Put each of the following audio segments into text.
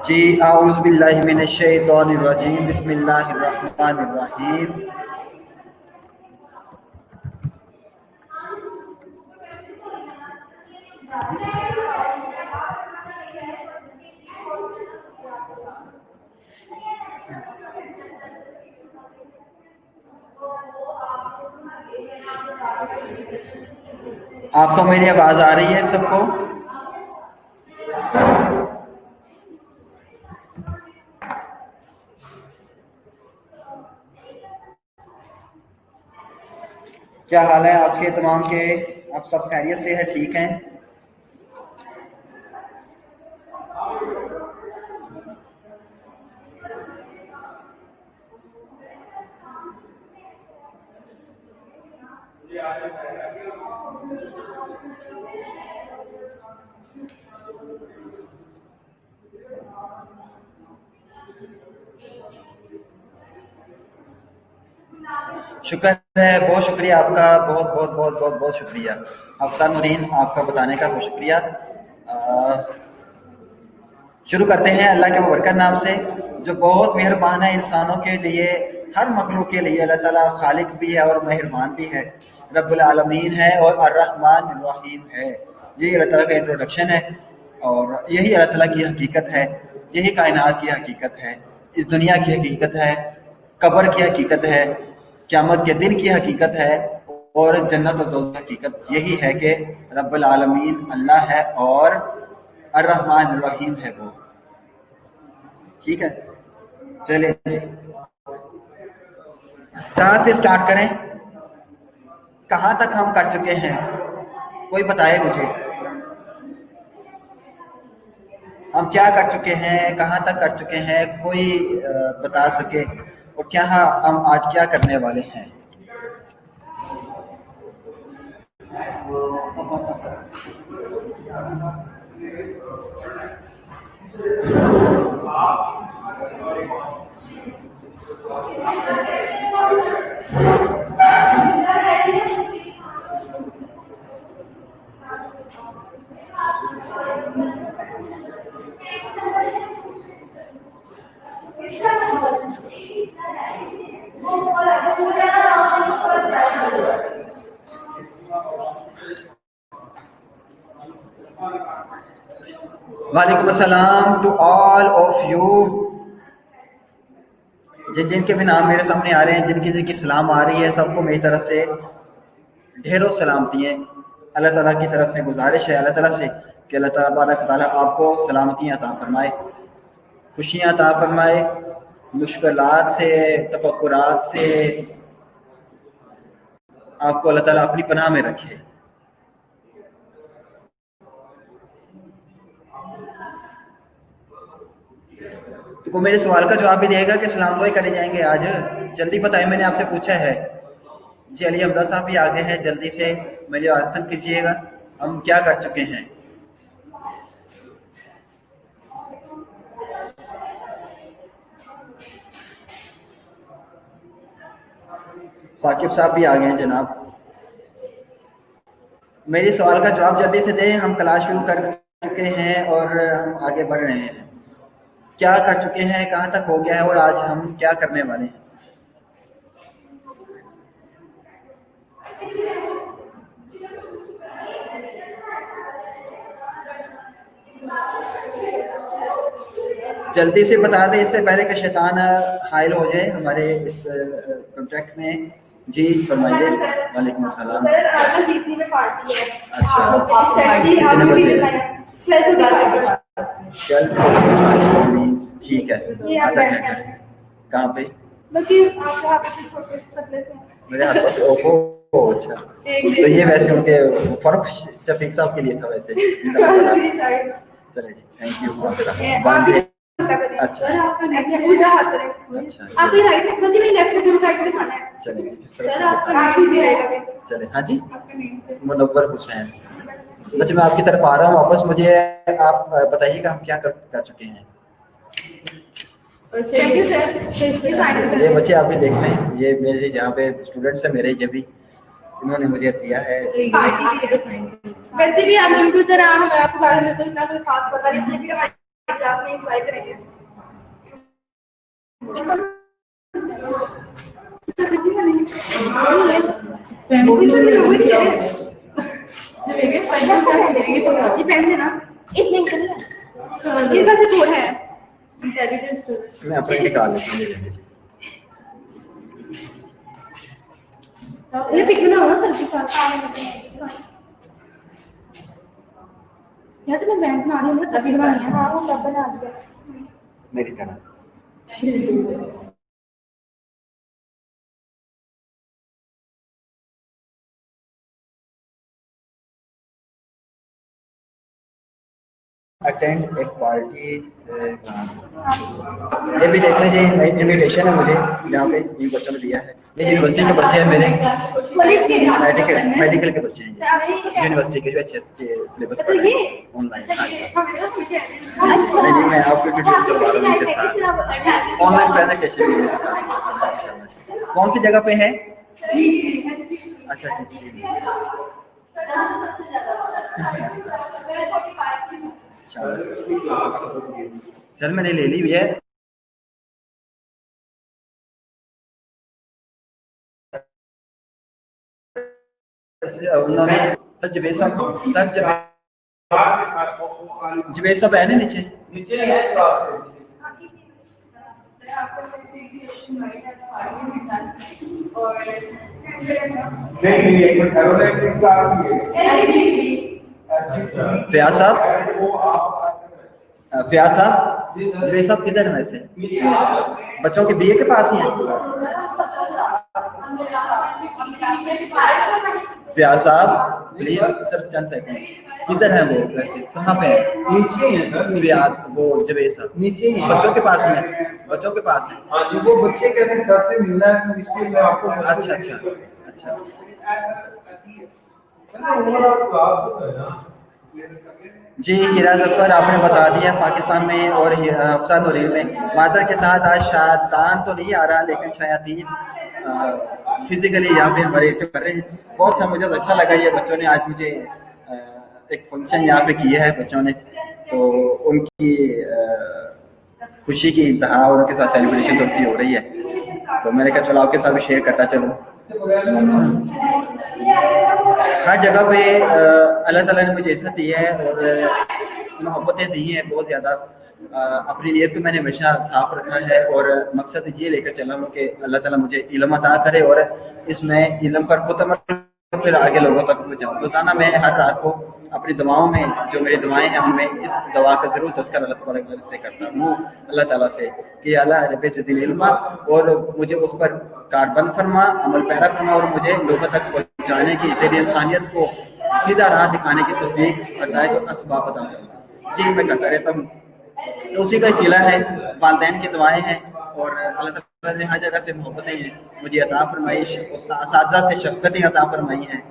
جی اعوذ باللہ من الشیطان الرجیم بسم اللہ الرحمن الرحیم. آپ کو میری آواز آ رہی ہے سب کو؟ کیا حال ہے آپ کے تمام کے؟ آپ سب خیریت سے ہیں؟ ٹھیک ہیں؟ شکر ہے، بہت شکریہ آپ کا، بہت بہت بہت بہت بہت شکریہ افسر نورین، آپ کا بتانے کا بہت شکریہ. شروع کرتے ہیں اللہ کے مبارک نام سے جو بہت مہربان ہے انسانوں کے لیے، ہر مخلوق کے لیے. اللہ تعالیٰ خالق بھی ہے اور مہربان بھی ہے، رب العالمین ہے اور الرحمن الرحیم ہے. یہی اللہ تعالیٰ کا انٹروڈکشن ہے اور یہی اللہ تعالیٰ کی حقیقت ہے، یہی کائنات کی حقیقت ہے، اس دنیا کی حقیقت ہے، قبر کی حقیقت ہے، قیامت کے دن کی حقیقت ہے اور جنت و دوزخ کی حقیقت یہی ہے کہ رب العالمین اللہ ہے اور الرحمن الرحیم ہے وہ. ٹھیک ہے، چلیں جی کہاں سے سٹارٹ کریں؟ کہاں تک ہم کر چکے ہیں؟ کوئی بتائے مجھے، ہم کیا کر چکے ہیں، کہاں تک کر چکے ہیں؟ کوئی بتا سکے اور کیا ہم آج کیا کرنے والے ہیں؟ وعلیکم السلام ٹو آل آف یو. جن کے بھی نام میرے سامنے آ رہے ہیں، جن کی سلام آ رہی ہے، سب کو میری طرف سے ڈھیروں سلامتی ہیں. اللہ تعالیٰ کی طرف سے گزارش ہے اللہ تعالیٰ سے کہ اللہ تعالیٰ بارک تعالیٰ آپ کو سلامتیاں عطا فرمائے، خوشیاں عطا فرمائے، مشکلات سے، تفکرات سے آپ کو اللہ تعالیٰ اپنی پناہ میں رکھے. تو کوئی میرے سوال کا جواب بھی دے گا کہ سلام دعائیں کرے جائیں گے آج؟ جلدی بتائیں، میں نے آپ سے پوچھا ہے. جی علی حمزہ صاحب بھی آگے ہیں، جلدی سے میرے آنسر کیجیے گا. ہم کیا کر چکے ہیں؟ ثاقب صاحب بھی آگے ہیں جناب. میری سوال کا جواب جلدی سے دیں، ہم کلاس شروع کر چکے ہیں اور ہم آگے بڑھ رہے ہیں. کیا کر چکے ہیں، کہاں تک ہو گیا ہے اور آج ہم کیا کرنے والے ہیں؟ جلدی سے بتا دیں اس سے پہلے کہ شیطان حائل ہو جائے ہمارے اس کانٹیکٹ میں. جی فرمائیے. وعلیکم السلام. اچھا کتنے بجے؟ ٹھیک ہے، آدھا گھنٹہ. کہاں پہ؟ میرے ہاتھ پر اوپو. اچھا تو یہ ویسے ان کے فاروق شفیق صاحب کے لیے تھا ویسے. چلے جی تھینک یو. اچھا چلے جی کس طرح چلے. ہاں جی منور حسین. بچے میں آپ کی طرف آ رہا ہوں واپس، مجھے آپ بتائیے کہ ہم کیا کر چکے ہیں. یہ بچے آپ بھی دیکھ رہے ہیں، یہ میرے جہاں پہ اسٹوڈنٹس ہیں میرے، یہ بھی انہوں نے مجھے دیا ہے. ویسے بھی ہم یوٹیوب سے آپ کو بارے میں تو اتنا کوئی خاص پتہ نہیں، اس لیے کلاس میں انجوائے کریں گے. میں اپنے نکال لیتا ہوں. میری طرح اٹینڈ ایک پارٹی. یہ بھی دیکھ لیجیے انویٹیشن ہے مجھے جہاں پہ ان بچوں نے دیا ہے. یہ یونیورسٹی کے بچے ہیں میرے, میڈیکل کے بچے ہیں یونیورسٹی کے جو اچھے سلیبس پڑھ رہے ہیں آن لائن. نہیں میں آپ کو انٹروڈیوس کروا رہا ہوں ان کے ساتھ. آن لائن پریزنٹیشن کون سی جگہ پہ ہے؟ اچھا سر میں نے لے لی ہوئی ہے. انہوں نے سر جوید صاحب ہے نا نیچے. فیاض صاحب جوید صاحب کدھر ہیں ویسے؟ بچوں کے بی اے کے پاس ہی ہیں. فیاض صاحب پلیز سر چند سیکنڈ. کدھر ہیں وہ ویسے, کہاں پہ ہیں؟ فیاض وہ جوید صاحب بچوں کے پاس ہیں. بچوں کے پاس ہیں وہ بچے کہتے ہیں سر سے ملنا ہے اس لیے میں آپ کو. اچھا اچھا اچھا. جی ہیرا ظفر آپ نے بتا دیا پاکستان میں اور حفصہ نورین میں. معذرت کے ساتھ آج شیطان تو نہیں آ رہا لیکن شیاطین فزیکلی یہاں پہ ہمارے کر رہے ہیں. بہت مجھے اچھا لگا. یہ بچوں نے آج مجھے ایک فنکشن یہاں پہ کیا ہے بچوں نے, تو ان کی خوشی کی انتہا اور ان کے ساتھ سیلیبریشن تھوڑی سی ہو رہی ہے, تو میں نے کہا چلو آپ کے ساتھ بھی شیئر کرتا چلوں. ہر جگہ پہ اللہ تعالیٰ نے مجھے عزت دی ہے اور محبتیں دی ہیں بہت زیادہ. اپنی نیت کو میں نے ہمیشہ صاف رکھا ہے اور مقصد یہ لے کر چلا ہوں کہ اللہ تعالیٰ مجھے علم عطا کرے اور اس میں علم پر خود عمل پھر آگے لوگوں تک پہنچاؤں. روزانہ میں ہر رات کو اپنی دعاؤں میں جو میری دعائیں ہیں ان میں اس دعا کا ضرور تذکر اللہ تبارک سے کرتا ہوں اللہ تعالیٰ سے کہ اللہ رب زدنی علما, اور مجھے اس پر کاربند فرما, عمل پیرا فرما, اور مجھے لوگوں تک پہنچانے کی, تیری انسانیت کو سیدھا راہ دکھانے کی توفیق عطا تو اسباب عطا کرنا. جی میں کرتا رہتا ہوں. تو اسی کا وسیلہ ہے والدین کی دعائیں ہیں اور اللہ تعالیٰ نے ہر جگہ سے محبتیں ہیں مجھے عطا فرمائی, اساتذہ سے شفقتیں عطا فرمائی ہیں.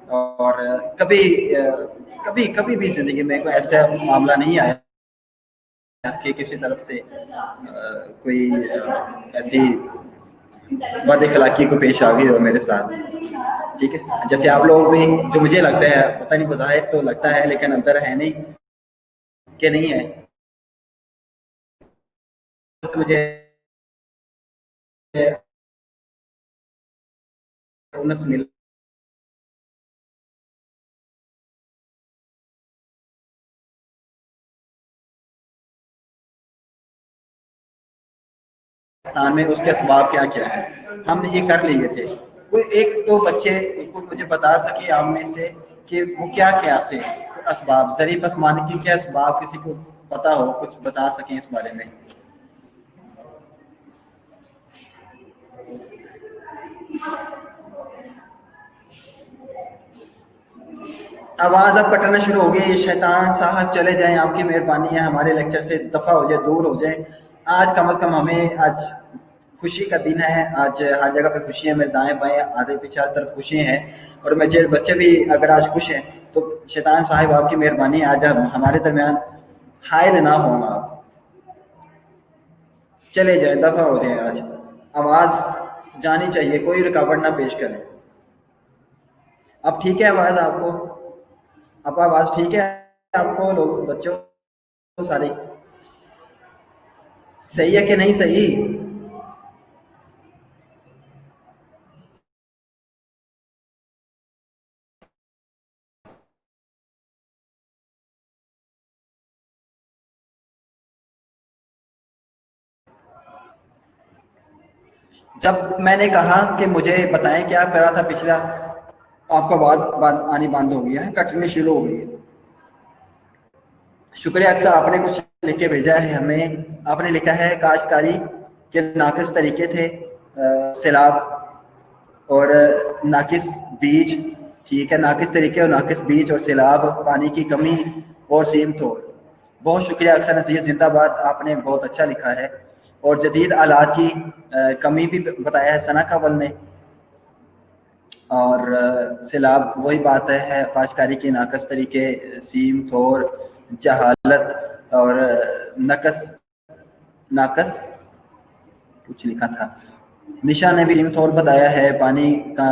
اور کبھی بھی زندگی میں کوئی ایسا معاملہ نہیں آیا کہ کسی طرف سے کوئی ایسی بد اخلاقی کو پیش آ گئی ہو میرے ساتھ. ٹھیک ہے, جیسے آپ لوگ بھی جو مجھے لگتا ہے پتہ نہیں بظاہر تو لگتا ہے لیکن اندر ہے نہیں کہ نہیں ہے. مجھے انس مل میں اس کے اسباب کیا کیا ہے ہم نے یہ کر لیے تھے. کوئی ایک دو بچے کو مجھے بتا سکے آپ میں سے کہ وہ کیا کیا تھے اسباب, ظریف آسمانی کی کیا اسباب کسی کو پتا ہو کچھ بتا سکیں اس بارے میں. آواز اب کٹنا شروع ہو گئی. شیطان صاحب چلے جائیں, آپ کی مہربانی ہے, ہمارے لیکچر سے دفع ہو جائے, دور ہو جائیں. آج کم از کم ہمیں آج خوشی کا دن ہے, آج ہر جگہ پہ خوشی ہے, میرے دائیں بائیں آدھے پیچھے ہر طرف خوشی ہیں, اور میرے بچے بھی اگر آج خوش ہیں تو شیطان صاحب آپ کی مہربانی, آج ہمارے درمیان حائل نہ ہوں آپ, چلے جائیں دفع ہو جائیں. آج آواز جانی چاہیے, کوئی رکاوٹ نہ پیش کریں. اب ٹھیک ہے آواز آپ کو؟ اب آواز ٹھیک ہے آپ کو لوگ بچوں ساری؟ صحیح ہے کہ نہیں صحیح؟ جب میں نے کہا کہ مجھے بتائیں کیا کرا تھا پچھلا، آپ کا آواز آنی بند ہو گئی ہے، کٹنی شروع ہو گئی ہے۔ شکریہ اکثر، آپ نے کچھ لکھ کے بھیجا ہے ہمیں۔ آپ نے لکھا ہے کاشتکاری کے ناقص طریقے تھے، سیلاب اور ناقص بیج، ٹھیک ہے، ناقص طریقے اور ناقص بیج اور سیلاب، پانی کی کمی اور سیم طور۔ بہت شکریہ اکثر نصیحت زندہ باد، آپ نے بہت اچھا لکھا ہے۔ اور جدید آلات کی کمی بھی بتایا ہے ثنا کول نے، اور سیلاب وہی بات ہے، کاشتکاری کے ناقص طریقے، سیم طور، جہالت اور نقص ناقص کچھ لکھا تھا۔ نشا نے بھی سیم طور بتایا ہے، پانی کا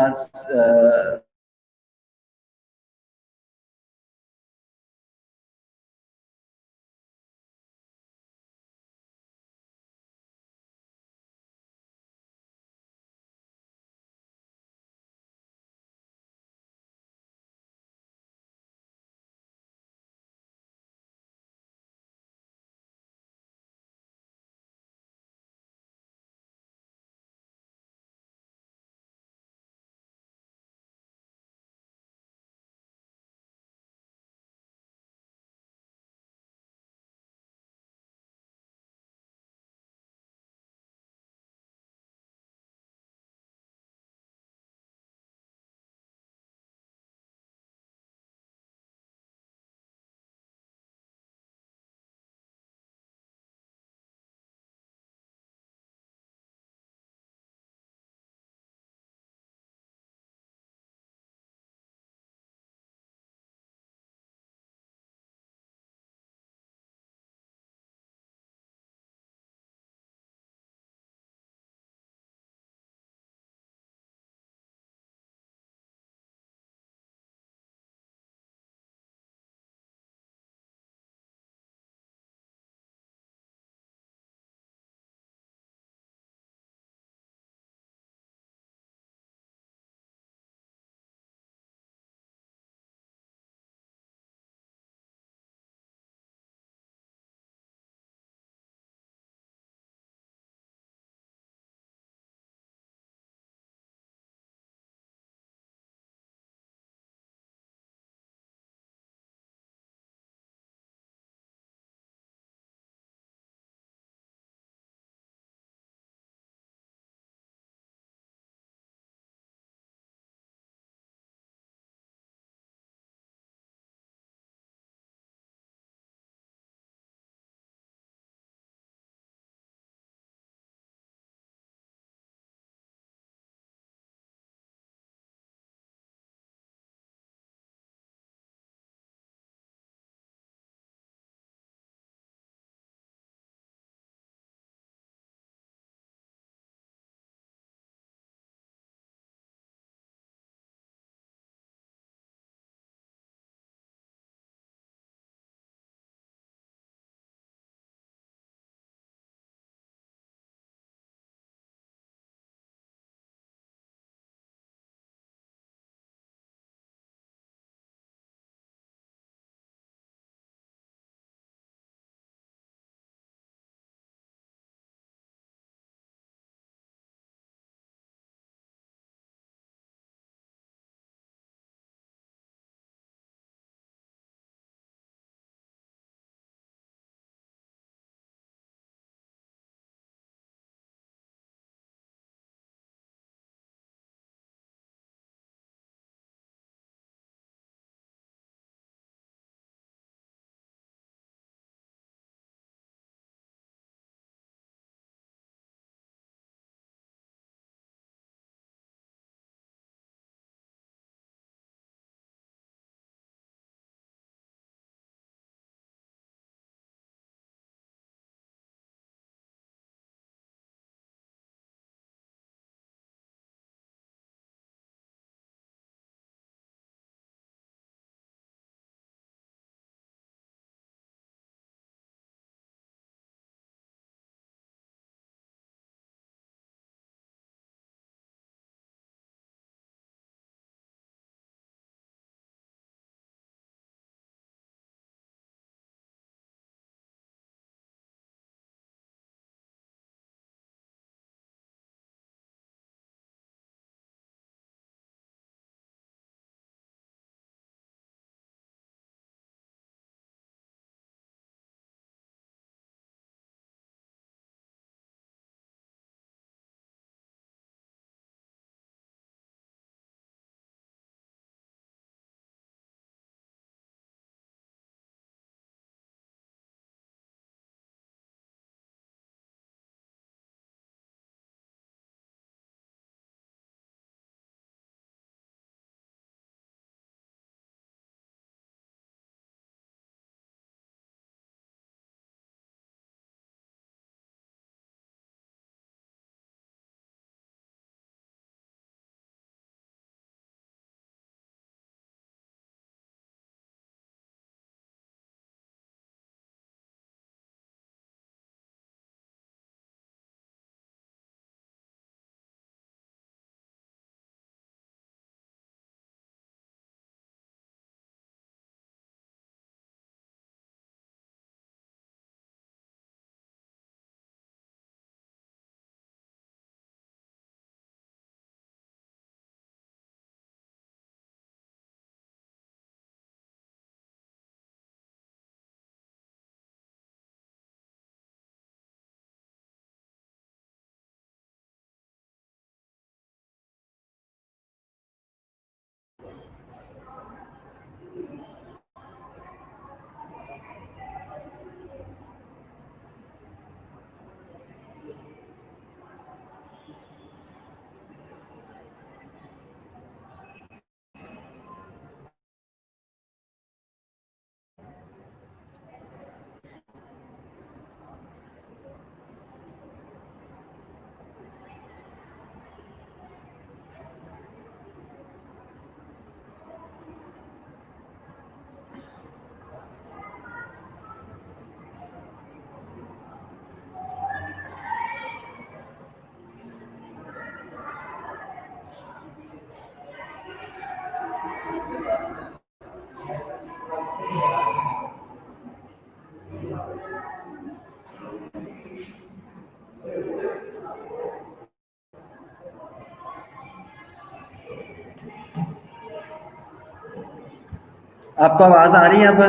आपको आवाज आ रही है? अब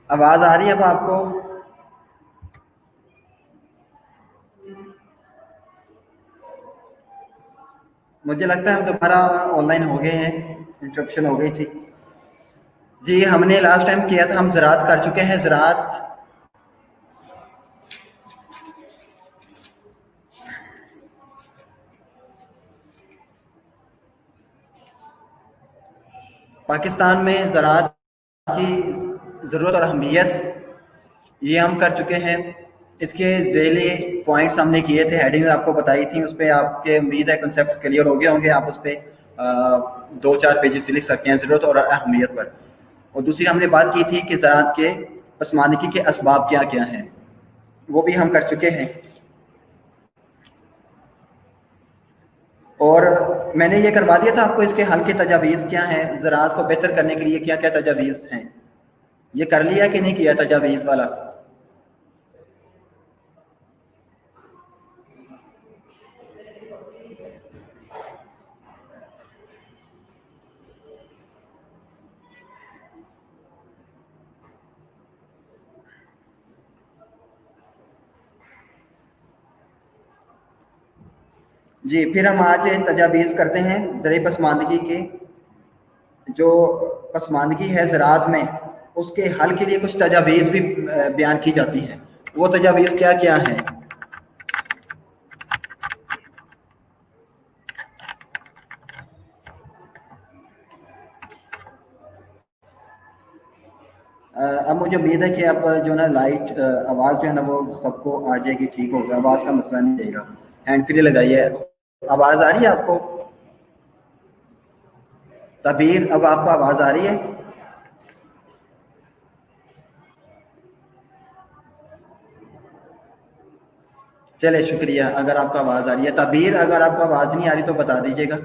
आवाज आ रही है अब आपको? मुझे लगता है हम दोबारा ऑनलाइन हो गए हैं, इंटरप्शन हो गई थी। जी, हमने लास्ट टाइम किया था, हम ज़राअत कर चुके हैं। ज़राअत पाकिस्तान में ज़राअत की ज़रूरत और अहमियत ये हम कर चुके हैं। इसके ज़ैली पॉइंट्स हमने किए थे, हेडिंग्स आपको बताई थी, उस पर आपके उम्मीद है कंसेप्ट क्लियर हो गए होंगे। आप उस पर 2-4 पेजेस लिख सकते हैं ज़रूरत और अहमियत पर। और दूसरी हमने बात की थी कि ज़राअत के पसमानदगी के असबाब क्या क्या हैं, वो भी हम कर चुके हैं। और मैंने ये करवा दिया था आपको इसके हल की तजावीज़ क्या हैं, ज़राअत को बेहतर करने के लिए क्या क्या तजावीज़ हैं। ये कर लिया कि नहीं किया तजावीज़ वाला? जी, फिर हम आज तजावीज़ करते हैं ज़रिए पसमानदगी के। जो पसमानदगी है ज़राअत में, उसके हल के लिए कुछ तजावीज़ भी बयान की जाती हैं। वो तजावीज़ क्या क्या हैं? अब मुझे उम्मीद है कि अब जो ना लाइट आवाज़ जो है ना वो सबको आ जाएगी, ठीक होगा, आवाज़ का मसला नहीं रहेगा। हैंड फ्री लगाइए। आवाज़ आ रही है आपको? तबीर, अब आपको आवाज़ आ रही है? चले, शुक्रिया अगर आपको आवाज़ आ रही है। तबीर, अगर आपको आवाज़ नहीं आ रही तो बता दीजिएगा।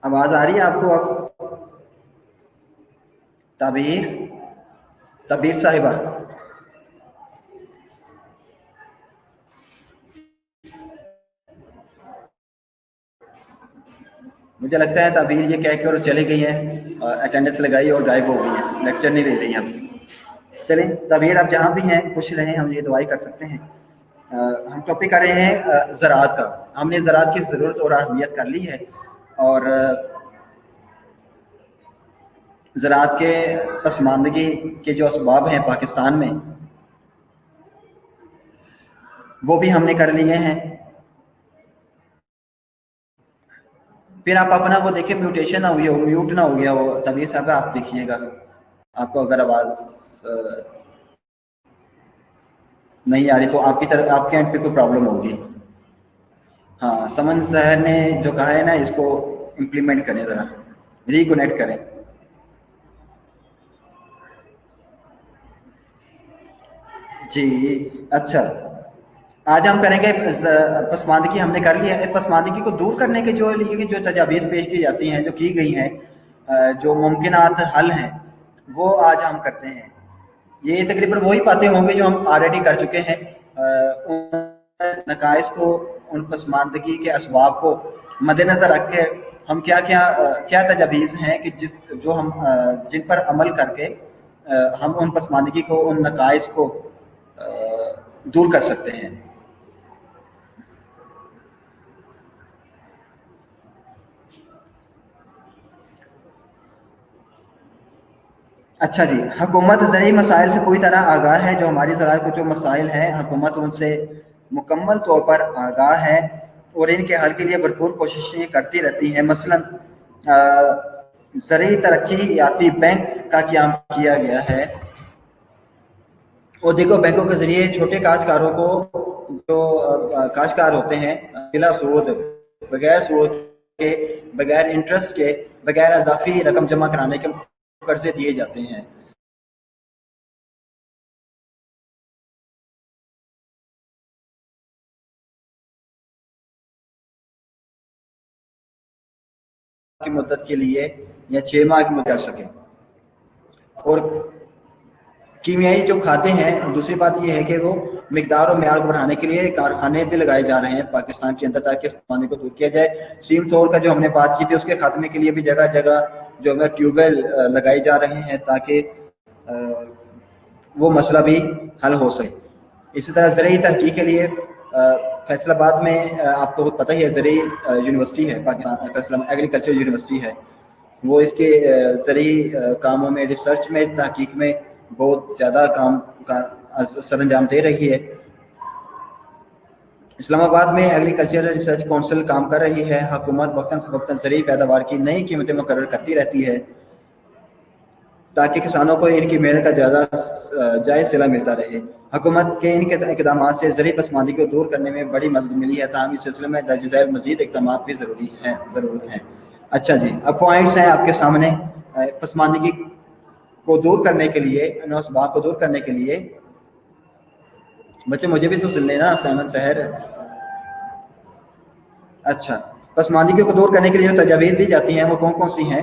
आवाज़ आ रही है आपको अब? तबीर, तबीर साहिबा, मुझे लगता है तबीर ये कह के और चली गई हैं, अटेंडेंस लगाई और गायब हो गई हैं, लेक्चर नहीं ले रही हैं अब। चलें तबीर, आप जहाँ भी हैं खुश रहें, हम ये दुआई कर सकते हैं। हम टॉपिक कर रहे हैं ज़राअत का। हमने ज़राअत की ज़रूरत और अहमियत कर ली है, और ज़राअत के पसमानदगी के जो असबाब हैं पाकिस्तान में, वो भी हमने कर लिए हैं। फिर आप अपना वो देखिए, म्यूटेशन ना हुई हो, म्यूट ना हो गया हो। तबीर साहब आप देखिएगा, आपको अगर आवाज़ नहीं आ रही तो आपकी तरफ, आपके एंड पे कोई प्रॉब्लम होगी। हाँ, समन शहर ने जो कहा है ना, इसको इम्प्लीमेंट करें, ज़रा रिकनेक्ट करें। जी, अच्छा, आज हम करेंगे पसमानदगी हमने कर लिया है। पसमानदगी को दूर करने के जो लिए जो तजावीज़ पेश की जाती हैं, जो की गई हैं, जो मुमकिनात हल हैं, वो आज हम करते हैं। ये तकरीबन वही बातें होंगी जो हम ऑलरेडी कर चुके हैं। उन नकाइस को, उन पसमानदगी के असबाब को मद्देनज़र रख के हम क्या क्या क्या तजावीज़ हैं कि जो हम जिन पर अमल करके हम उन पसमानदगी को, उन नकाइस को दूर कर सकते हैं। अच्छा जी, हुकूमत ज़रूरी मसाइल से पूरी तरह आगाह है। जो हमारी ज़राअत के जो मसाइल हैं, हुकूमत उनसे मुकम्मल तौर पर आगाह है और इनके हल के लिए भरपूर कोशिशें करती रहती हैं। मसलन ज़रूरी तरक्याती बैंक का क़याम किया गया है, और देखो बैंकों के ज़रिए छोटे काश्तकारों को, जो काश्तकार होते हैं, बिला सूद, बगैर सूद के, बगैर इंटरेस्ट के, बगैर इजाफी रकम जमा कराने के कर्जे दिए जाते हैं। की मुद्दत के लिए या 6 माह की मुद्दत कर सकें। और کیمیائی جو کھاتے ہیں، دوسری بات یہ ہے کہ وہ مقدار اور معیار کو بڑھانے کے لیے کارخانے بھی لگائے جا رہے ہیں پاکستان کے اندر تاکہ اس پانی کو دور کیا جائے. سیم طور کا جو ہم نے بات کی تھی اس کے خاتمے کے لیے بھی جگہ جگہ جو ہے ٹیوب ویل لگائے جا رہے ہیں تاکہ وہ مسئلہ بھی حل ہو سکے. اسی طرح زرعی تحقیق کے لیے فیصل آباد میں آپ کو پتہ ہی ہے زرعی یونیورسٹی ہے، پاکستان ایگریکلچر یونیورسٹی ہے، وہ اس کے زرعی کاموں میں، ریسرچ میں، تحقیق میں بہت زیادہ کام سر انجام دے رہی ہے. اسلام آباد میں ایگریکلچر ریسرچ کونسل کام کر رہی ہے. حکومت وقتاً فوقتاً زرعی پیداوار کی نئی قیمتیں مقرر کرتی رہتی ہے تاکہ کسانوں کو ان کی محنت کا زیادہ جائز صلہ ملتا رہے. حکومت کے ان اقدامات سے زرعی پسماندگی کو دور کرنے میں بڑی مدد ملی ہے، تاہم اس سلسلے میں درج ذیل مزید اقدامات بھی ضرورت ہیں. اچھا جی، اب پوائنٹس ہیں آپ کے سامنے. پسماندگی کو دور کرنے کے لیے، ان اسباب کو دور کرنے کے لیے، بچے مجھے بھی تو سن لینا سیمن سحر. اچھا، پسماندگی کو دور کرنے کے لیے جو تجاویز دی جاتی ہیں وہ کون کون سی ہیں؟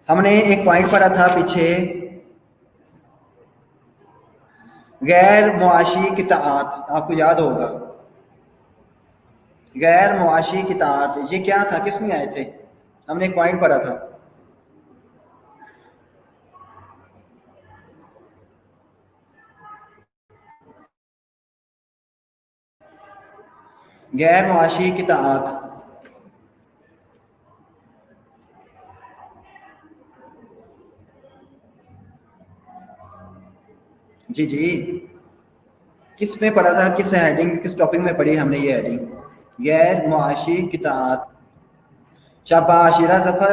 ہم نے ایک پوائنٹ پڑھا تھا پیچھے، غیر معاشی قطاعات، آپ کو یاد ہوگا غیر معاشی قطاعات یہ کیا تھا، کس میں آئے تھے؟ ہم نے ایک پوائنٹ پڑھا تھا. غیر معاشی قطاعات، جی جی، کس میں پڑھا تھا، کس ہیڈنگ، کس ٹاپک میں پڑھی ہم نے یہ ہیڈنگ؟ غیر معاشی قطاعات. شاباش شیرہ ظفر،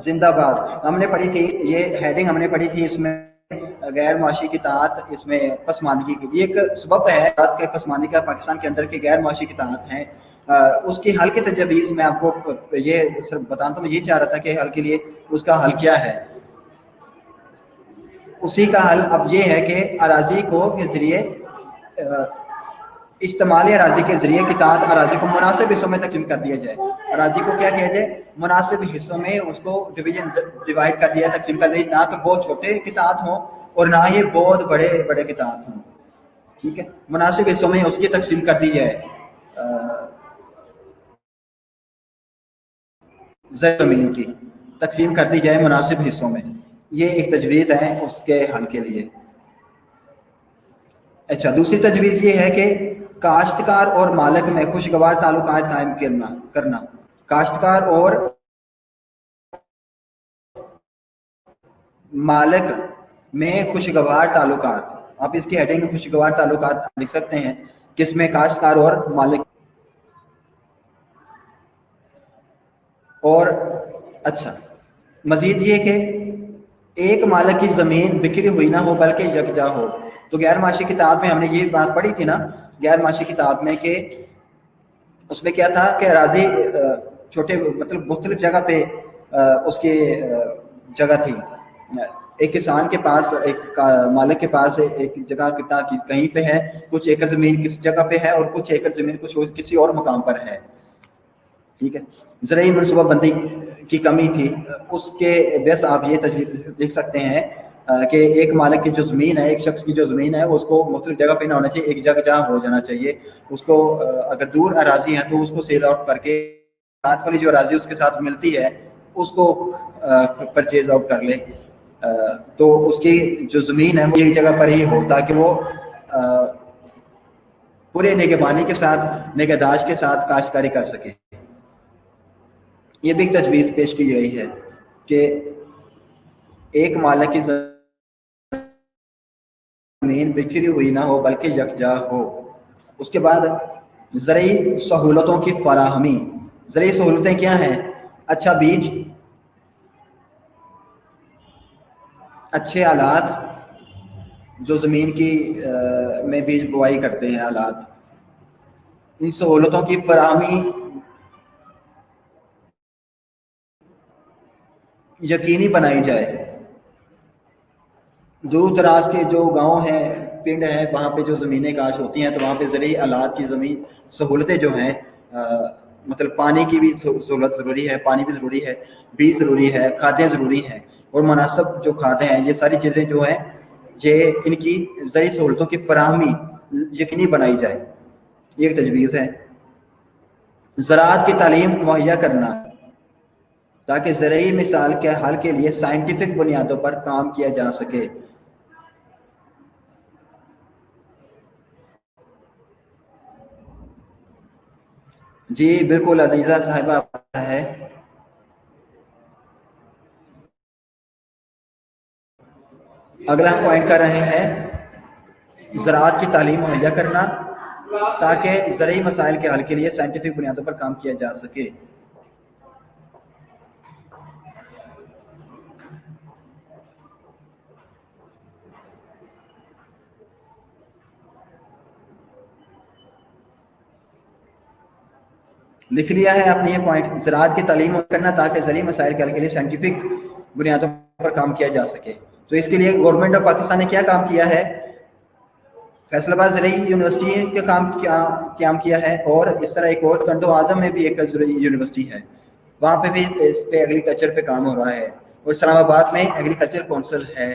زندہ باد. ہم نے پڑھی تھی یہ ہیڈنگ، ہم نے پڑھی تھی اس میں غیر معاشی قطاعات، اس میں پسماندگی کی یہ ایک سبب ہے کہ پسماندگی کا پاکستان کے اندر کے غیر معاشی قطاعات ہیں. اس کی حل کی تجویز میں آپ کو یہ بتانا، تو میں یہ چاہ رہا تھا کہ حل کے لیے اس کا حل کیا ہے. اسی کا حل اب یہ ہے کہ اراضی کو کے ذریعے اجتماعی اراضی کے ذریعے قطاعت اراضی کو مناسب حصوں میں تقسیم کر دیا جائے. اراضی کو کیا کیا جائے؟ مناسب حصوں میں اس کو ڈیوائڈ کر دیا، تقسیم کر دیا، نہ تو بہت چھوٹے قطاعت ہوں اور نہ ہی بہت بڑے بڑے قطاعت ہوں. ٹھیک ہے، مناسب حصوں میں اس کی تقسیم کر دی جائے، زمین کی تقسیم کر دی جائے مناسب حصوں میں. یہ ایک تجویز ہے اس کے حل کے لیے. اچھا، دوسری تجویز یہ ہے کہ کاشتکار اور مالک میں خوشگوار تعلقات قائم کرنا. کاشتکار اور مالک میں خوشگوار تعلقات، آپ اس کی ہیڈنگ خوشگوار تعلقات لکھ سکتے ہیں، کس میں؟ کاشتکار اور مالک. اور اچھا، مزید یہ کہ ایک مالک کی زمین بکھری ہوئی نہ ہو بلکہ یکجا ہو. تو غیر معاشی کتاب میں ہم نے یہ بات پڑھی تھی نا، غیر معاشی کتاب میں، کہ اس میں کیا تھا کہ اراضی چھوٹے مطلب مختلف جگہ پہ اس کی جگہ تھی. ایک کسان کے پاس، ایک مالک کے پاس ایک جگہ کہیں پہ ہے، کچھ ایکڑ زمین کسی جگہ پہ ہے اور کچھ ایکڑ زمین کچھ کسی اور مقام پر ہے. ٹھیک ہے، زرعی منصوبہ بندی کی کمی تھی. اس کے بیس آپ یہ تجویز لکھ سکتے ہیں کہ ایک مالک کی جو زمین ہے، ایک شخص کی جو زمین ہے، اس کو مختلف جگہ پہ نہ ہونا چاہیے، ایک جگہ جہاں ہو جانا چاہیے. اس کو اگر دور اراضی ہے تو اس کو سیل آؤٹ کر کے ساتھ والی جو اراضی اس کے ساتھ ملتی ہے اس کو پرچیز آؤٹ کر لے. تو اس کی جو زمین ہے وہ ایک جگہ پر ہی ہو تاکہ وہ پورے نگہبانی کے ساتھ، نگہداشت کے ساتھ کاشتکاری کر سکے. یہ بھی ایک تجویز پیش کی گئی ہے کہ ایک مالک کی زمین بکھری ہوئی نہ ہو بلکہ یکجا ہو. اس کے بعد زرعی سہولتوں کی فراہمی. زرعی سہولتیں کیا ہیں؟ اچھا بیج، اچھے آلات، جو زمین کی میں بیج بوائی کرتے ہیں آلات، ان سہولتوں کی فراہمی یقینی بنائی جائے. دور دراز کے جو گاؤں ہیں، پنڈ ہیں، وہاں پہ جو زمینیں کاش ہوتی ہیں تو وہاں پہ زرعی آلات کی زمین سہولتیں جو ہیں، مطلب پانی کی بھی سہولت ضروری ہے، پانی بھی ضروری ہے، بیج ضروری ہے، کھادیں ضروری ہیں، اور مناسب جو کھادیں ہیں، یہ ساری چیزیں جو ہیں یہ ان کی زرعی سہولتوں کی فراہمی یقینی بنائی جائے، یہ ایک تجویز ہے۔ زراعت کی تعلیم مہیا کرنا تاکہ زرعی مثال کے حل کے لیے سائنٹیفک بنیادوں پر کام کیا جا سکے۔ جی بالکل عزیزہ صاحبہ ہے۔ اگلا ہم پوائنٹ کر رہے ہیں زراعت کی تعلیم مہیا کرنا تاکہ زرعی مسائل کے حل کے لیے سائنٹیفک بنیادوں پر کام کیا جا سکے۔ لکھ لیا ہے آپ نے یہ پوائنٹ، زراعت کی تعلیم کرنا تاکہ زرعی مسائل کے حل کے لیے سائنٹیفک بنیادوں پر کام کیا جا سکے۔ تو اس کے لیے گورنمنٹ آف پاکستان نے کیا کام کیا ہے؟ فیصل آباد زرعی یونیورسٹی کا کام قیام کیا ہے، اور اس طرح ایک اور کنڈو آدم میں بھی ایک زرعی یونیورسٹی ہے، وہاں پہ بھی اس پہ ایگریکلچر پہ کام ہو رہا ہے، اور اسلام آباد میں ایگریکلچر کونسل ہے،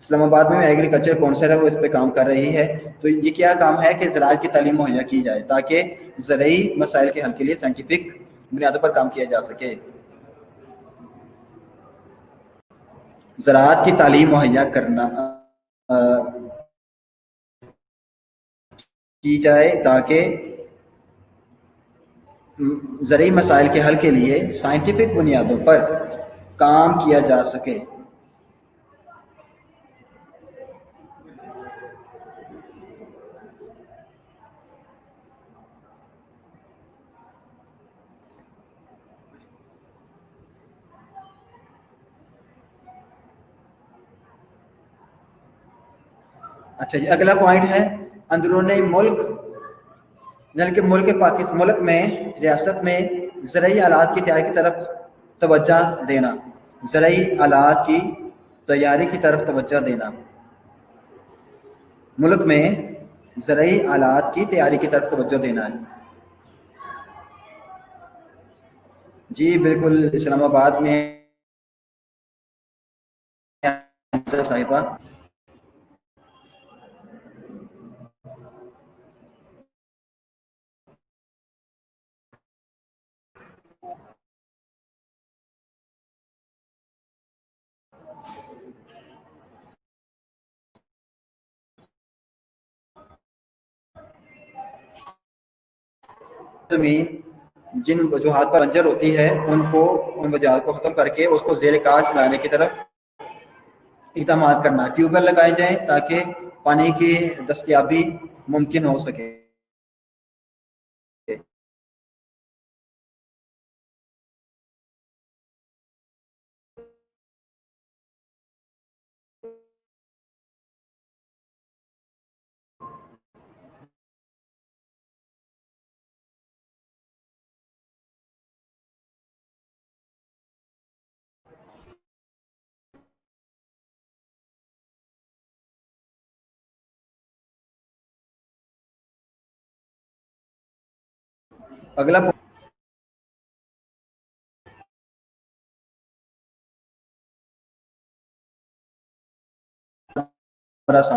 اسلام آباد میں ایگریکلچر کونسل ہے، وہ اس پہ کام کر رہی ہے۔ تو یہ کیا کام ہے کہ زراعت کی تعلیم مہیا کی جائے تاکہ زرعی مسائل کے حل کے لیے سائنٹیفک بنیادوں پر کام کیا جا سکے۔ زراعت کی تعلیم مہیا کرنا کی جائے تاکہ زرعی مسائل کے حل کے لیے سائنٹیفک بنیادوں پر کام کیا جا سکے۔ اچھا جی، اگلا پوائنٹ ہے اندرون ملک، یعنی کہ ملک میں ریاست میں زرعی آلات کی تیاری کی طرف توجہ دینا، زرعی آلات کی تیاری کی طرف توجہ دینا، ملک میں زرعی آلات کی تیاری کی طرف توجہ دینا ہے۔ جی بالکل، اسلام آباد میں صاحبہ۔ زمین جن وجوہات پر بنجر ہوتی ہے ان وجوہات کو ختم کر کے اس کو زیر کاج لانے کی طرف اقدامات کرنا، ٹیوب ویل لگائے جائیں تاکہ پانی کی دستیابی ممکن ہو سکے۔ اگلا بڑا سا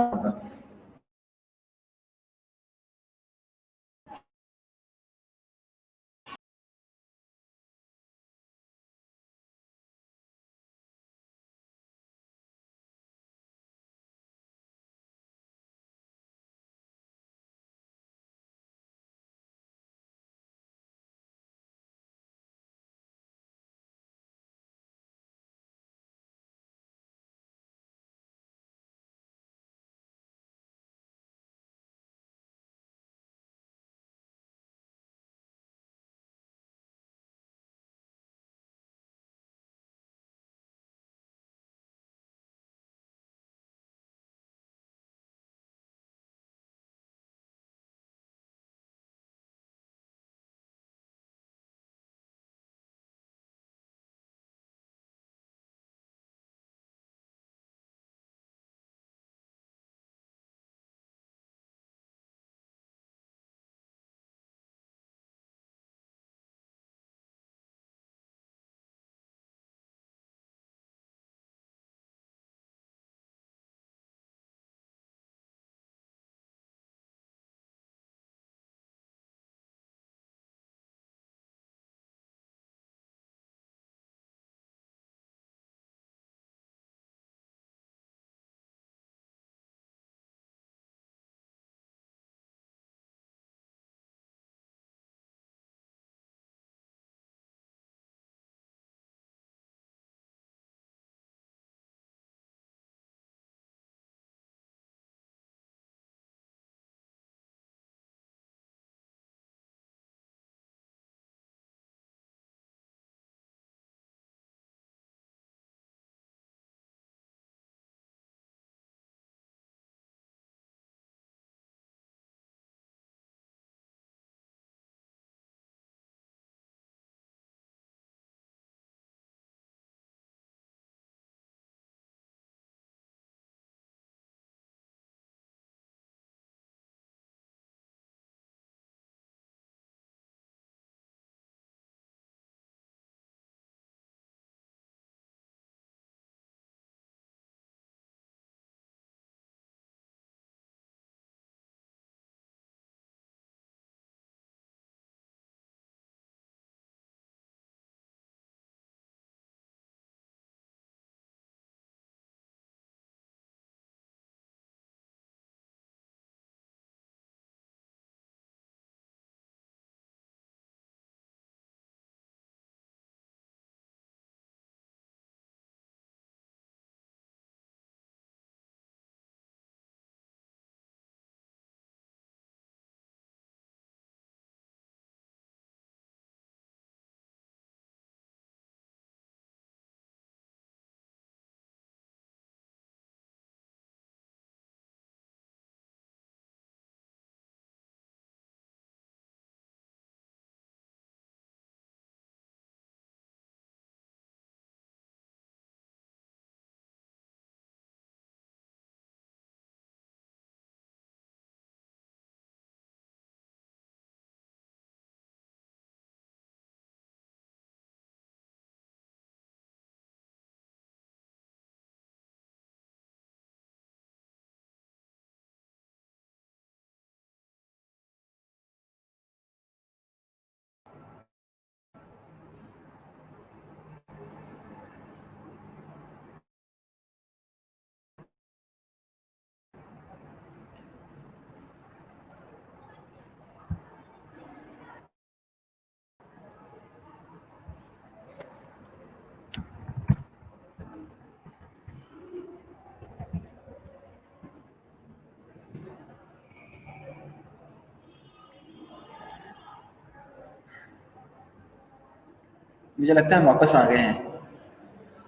मुझे लगता है हम वापस आ गए हैं।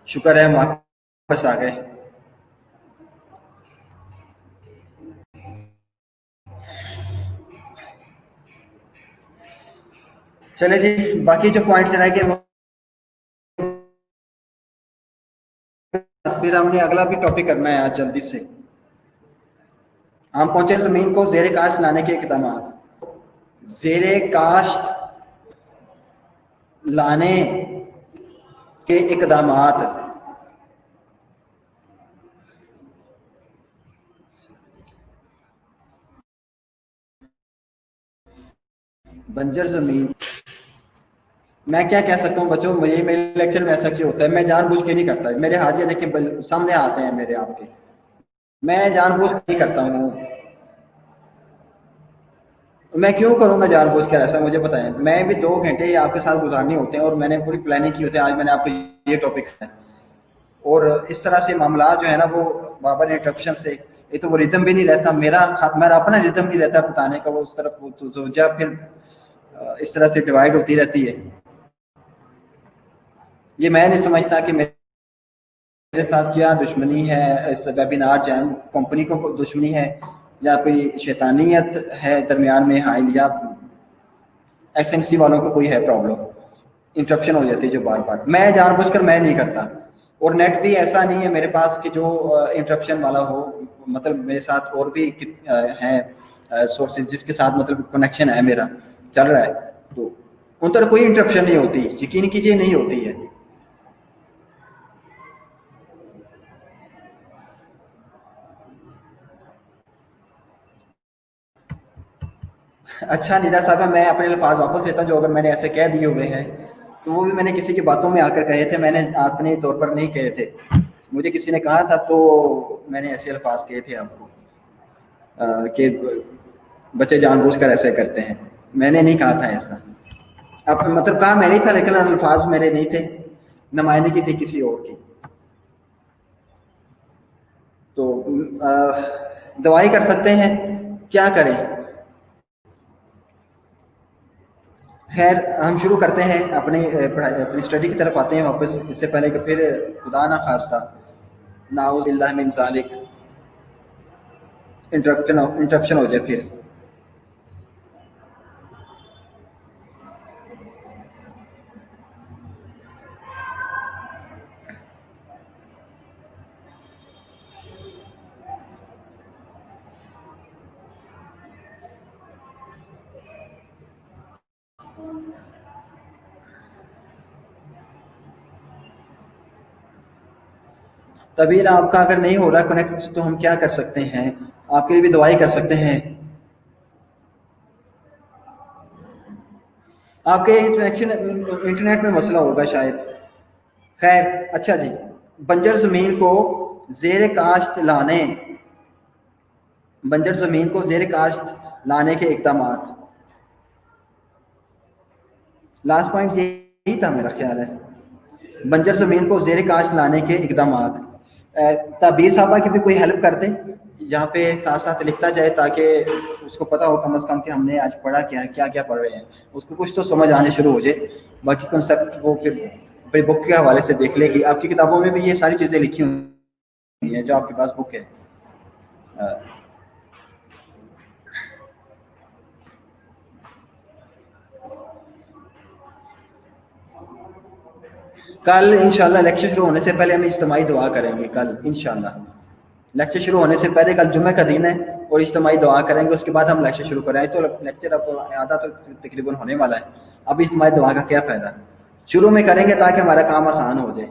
शुक्र है हम वापस आ गए। चले जी, बाकी जो पॉइंट्स रह गए वो फिर हमने अगला भी टॉपिक करना है आज जल्दी से। हम पहुंचे जमीन को जेर काश्त लाने के इकदाम। जेर काश्त लाने के इकदाम। बंजर जमीन, मैं क्या कह सकता हूँ बच्चों, मुझे मेरे लेक्चर में ऐसा क्यों होता है? मैं जानबूझ के नहीं करता। मेरे हाथ ये देखिए सामने आते हैं मेरे आपके, मैं जानबूझ के नहीं करता हूँ। मैं क्यों करूंगा जानबूझ कर ऐसा, मुझे बताएं। मैं भी 2 घंटे आपके साथ गुजारने होते हैं और मैंने पूरी प्लानिंग की होती है। आज मैंने आपको ये टॉपिक है और इस तरह से मामला जो है ना वो बाबर इंटरप्शन से, ये तो वो रिदम भी नहीं रहता मेरा अपना रिदम नहीं रहता बताने का। वो उस तरफ तो जब फिर इस तरह से डिवाइड होती रहती है। ये मैं नहीं समझता कि मेरे साथ क्या दुश्मनी है, इस वेबिनार जैम कंपनी को दुश्मनी है या कोई शैतानियत है दरमियान में हाइल, या एसएनसी वालों को कोई है प्रॉब्लम, इंटरप्शन हो जाती है जो बार बार। मैं जानबूझकर मैं नहीं करता और नेट भी ऐसा नहीं है मेरे पास कि जो इंटरप्शन वाला हो। मतलब मेरे साथ और भी हैं सोर्सेज जिसके साथ मतलब कनेक्शन है मेरा चल रहा है, तो उन पर कोई इंटरप्शन नहीं होती, यकीन कीजिए नहीं होती है। अच्छा निदा साहब, मैं अपने अल्फाज वापस लेता हूँ जो अगर मैंने ऐसे कह दिए हुए हैं तो वो भी मैंने किसी की बातों में आकर कहे थे, मैंने अपने तौर पर नहीं कहे थे। मुझे किसी ने कहा था तो मैंने ऐसे अल्फाज कहे थे आपको कि बच्चे जानबूझकर ऐसे करते हैं। मैंने नहीं कहा था ऐसा। अब मतलब कहा मैंने ही था लेकिन अल्फाज मेरे नहीं थे, नुमाइंदगी थी किसी और की। तो दवाई कर सकते हैं, क्या करें। खैर हम शुरू करते हैं अपनी पढ़ाई, अपनी स्टडी की तरफ आते हैं वापस। इससे पहले कि फिर खुदा ना खास्ता नाउज़ुबिल्लाह मिन ज़ालिक इंटरप्शन हो जाए फिर। तबीर आपका अगर नहीं हो रहा कनेक्ट तो हम क्या कर सकते हैं, आपके लिए भी दवाई कर सकते हैं। आपके इंटरनेट में मसला होगा शायद। खैर अच्छा जी, बंजर जमीन को जेर काश्त लाने, बंजर जमीन को जेर काश्त लाने के इकदाम। लास्ट पॉइंट यही था मेरा ख्याल है, बंजर जमीन को जेर काश्त लाने के इकदाम। तबीर साहबा की भी कोई हेल्प कर दे यहाँ पे, साथ साथ लिखता जाए ताकि उसको पता हो कम से कम कि हमने आज पढ़ा क्या है, क्या क्या पढ़ रहे हैं, उसको कुछ तो समझ आने शुरू हो जाए। बाकी कॉन्सेप्ट वो फिर अपनी बुक के हवाले से देख लेगी। आपकी किताबों में भी ये सारी चीज़ें लिखी हुई हैं जो आपके पास बुक है। कल इंशाल्लाह लेक्चर शुरू होने से पहले हम इज्तिमाई दुआ करेंगे। कल इंशाल्लाह लेक्चर शुरू होने से पहले, कल जुम्मे का दिन है और इज्तिमाई दुआ करेंगे, उसके बाद हम लेक्चर शुरू करेंगे। तो लेक्चर अब आधा तो तकरीबन होने वाला है, अब इज्तिमाई दुआ का क्या फ़ायदा। शुरू में करेंगे ताकि हमारा काम आसान हो जाए।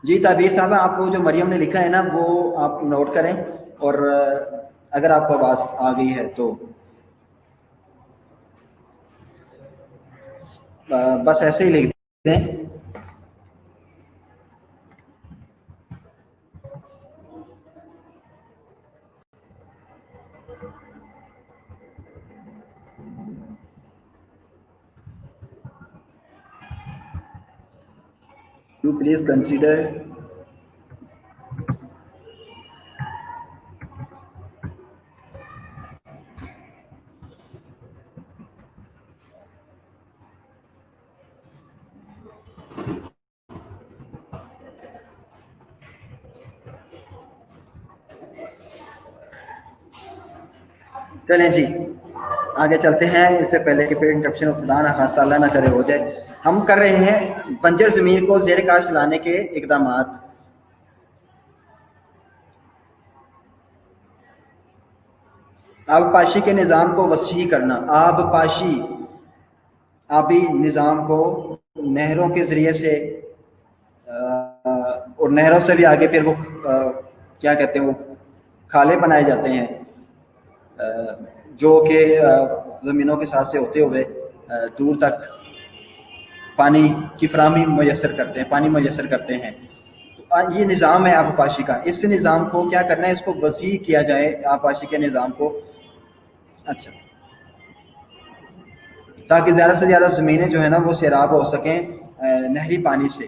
जी ताबीर साहब, आपको जो मरियम ने लिखा है ना वो आप नोट करें, और अगर आपको आवाज़ आ गई है तो बस ऐसे ही लिख दें। You please consider چلیں جی آگے چلتے ہیں، اس سے پہلے کہ پھر انٹرپشن خدا نہ خاصہ اللہ نہ کرے ہو جائے. ہم کر رہے ہیں بنجر زمین کو زیر کاشت لانے کے اقدامات. آب پاشی کے نظام کو وسیع کرنا. آب پاشی آبی نظام کو نہروں کے ذریعے سے اور نہروں سے بھی آگے پھر وہ کیا کہتے ہیں وہ کھالے بنائے جاتے ہیں جو کہ زمینوں کے ساتھ سے ہوتے ہوئے دور تک پانی کی فراہمی میسر کرتے ہیں، پانی میسر کرتے ہیں. تو یہ نظام ہے آب پاشی کا. اس نظام کو کیا کرنا ہے، اس کو وسیع کیا جائے آب پاشی کے نظام کو. اچھا، تاکہ زیادہ سے زیادہ زمینیں جو ہے نا وہ سیراب ہو سکیں نہری پانی سے.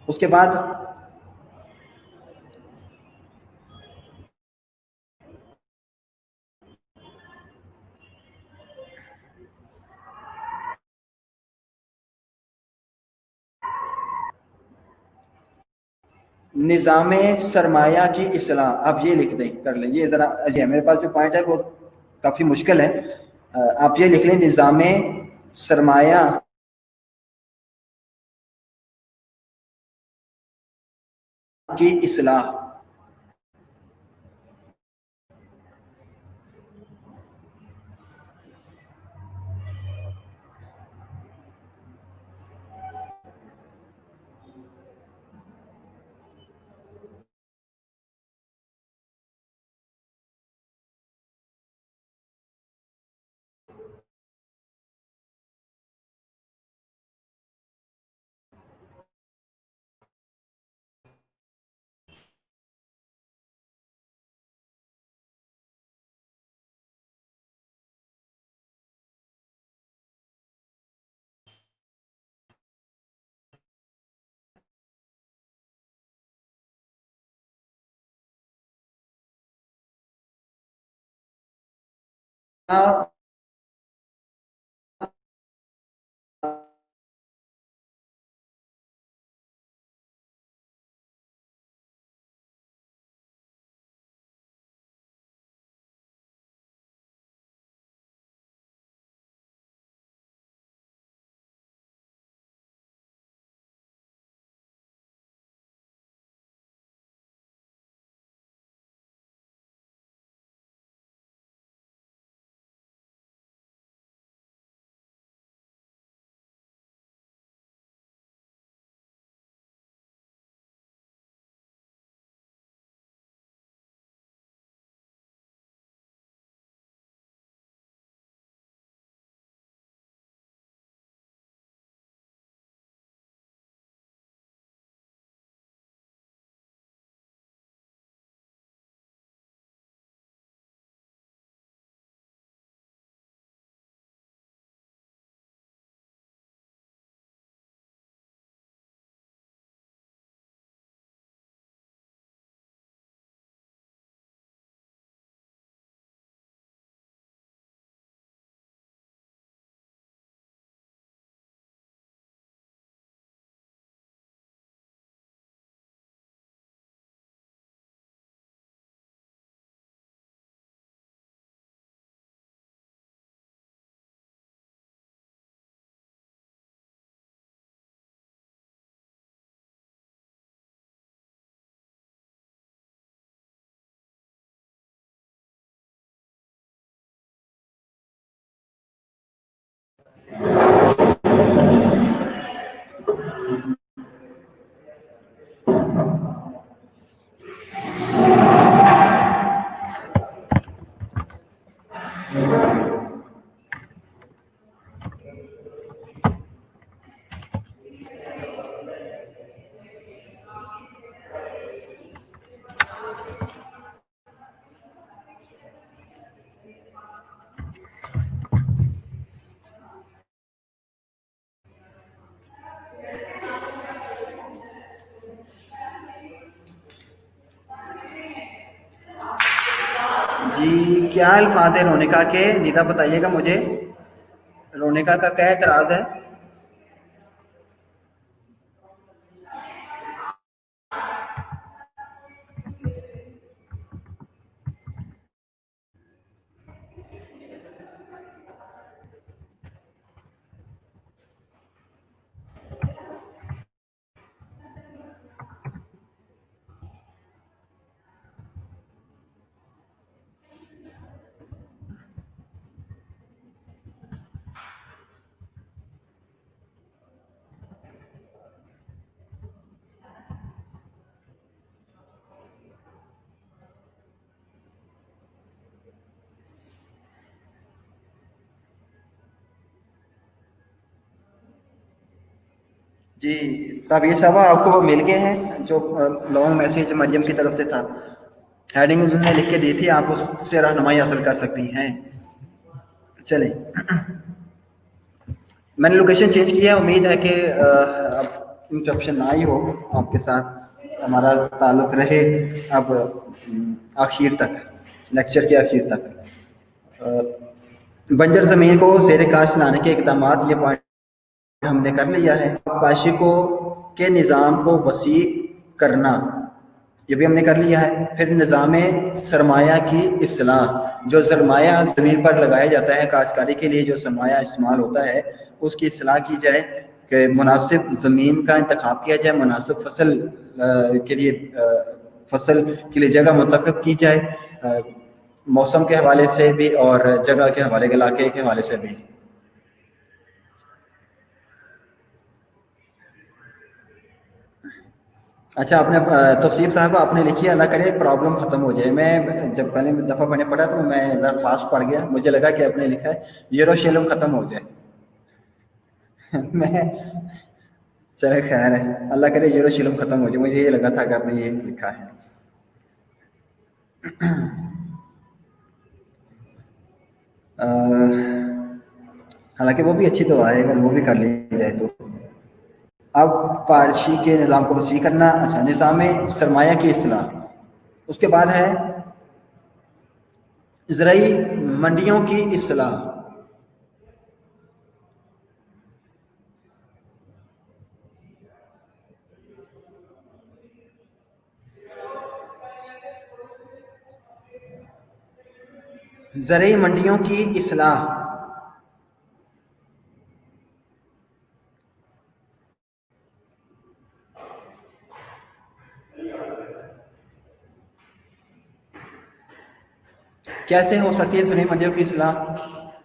اس کے بعد نظام سرمایہ کی اصلاح. آپ یہ لکھ دیں، کر لیں یہ ذرا. میرے پاس جو پوائنٹ ہے وہ کافی مشکل ہے. آپ یہ لکھ لیں نظام سرمایہ کی اصلاح. جی کیا الفاظ ہے رونیکا کے؟ نیتا بتائیے گا مجھے، رونیکا کا کیا اعتراض ہے؟ جی ताबीर साहबा, आपको वो मिल गए हैं जो लॉन्ग मैसेज मरियम की तरफ से था, हेडिंग उन्होंने लिख के दी थी, आप उससे रहनुमाई हासिल कर सकती हैं। चलें, मैंने लोकेशन चेंज किया है, उम्मीद है कि अब इंटरप्शन ना ही हो, आपके साथ हमारा ताल्लुक रहे अब आखिर तक, लेक्चर के आखिर तक। बंजर ज़मीन को ज़ेर काश लाने के इकदाम, ये पॉइंट हमने कर लिया है। पाशी को के निज़ाम को वसी करना, ये भी हमने कर लिया है। फिर निज़ाम सरमाया की इस्लाह, जो सरमाया ज़मीन पर लगाया जाता है काश्तकारी के लिए, जो सरमाया इस्तेमाल होता है उसकी इस्लाह की जाए, कि मुनासिब ज़मीन का इंतखाब किया जाए, मुनासिब फसल के लिए फसल के लिए जगह मुंतखब की जाए, मौसम के हवाले से भी और जगह के हवाले, इलाके के हवाले से भी। अच्छा, आपने तौसीफ साहब आपने लिखी, अल्लाह करे प्रॉब्लम ख़त्म हो जाए। मैं जब पहले दफ़ा मैंने पढ़ा तो मैं ज़रा फास्ट पढ़ गया, मुझे लगा कि आपने लिखा है यरूशलेम ख़त्म हो जाए। मैं चले खैर है, अल्लाह करे यरूशलेम ख़त्म हो जाए, मुझे ये लगा था कि आपने ये लिखा है। हालांकि वो भी अच्छी दुआ है, अगर वो भी कर ली जाए तो। अब पारशी के निज़ाम को वसी करना। अच्छा, निज़ाम सरमाया की इस्लाह, उसके बाद है ज़राई मंडियों की इस्लाह। ज़राई मंडियों की इस्लाह, कैसे हो सकती है ज़राई मंडियों की इस्लाह?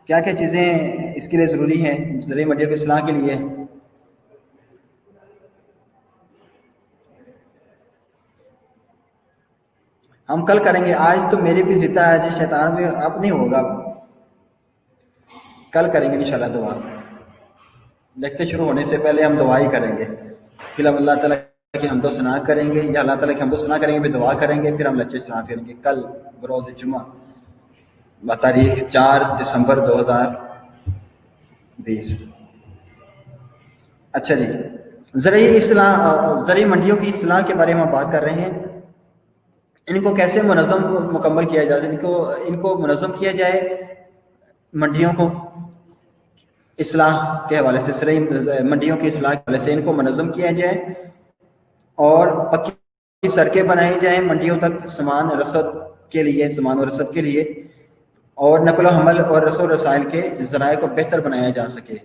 क्या क्या चीज़ें इसके लिए ज़रूरी हैं ज़राई मंडियों की इस्लाह के लिए? हम कल करेंगे, आज तो मेरी भी ज़िद्दा है जी, शैतान भी अब नहीं होगा, कल करेंगे इंशाल्लाह दुआ। लेक्चर शुरू होने से पहले हम दुआ ही करेंगे, फिर हम अल्लाह ताला की हमदो सना करेंगे, या अल्लाह ताला की हमदो सना करेंगे, फिर दुआ करेंगे, फिर हम लेक्चर स्टार्ट करेंगे कल बरोज़ जुमा तारीख 4 दिसंबर 2020। अच्छा जी, ज़राई मंडियों की इस्लाह के बारे में हम बात कर रहे हैं। इनको कैसे मुकम्मल किया जाए, इनको मुनज़्ज़म किया जाए मंडियों को इस्लाह के हवाले से, ज़राई मंडियों की इस्लाह के हवाले से इनको मुनज़्ज़म किया जाए और पक्की सड़कें बनाई जाएँ मंडियों तक सामान रसद के लिए, सामान और रसद के लिए, और नकल हमल और रसो रसाइल के ज़राए को बेहतर बनाया जा सके।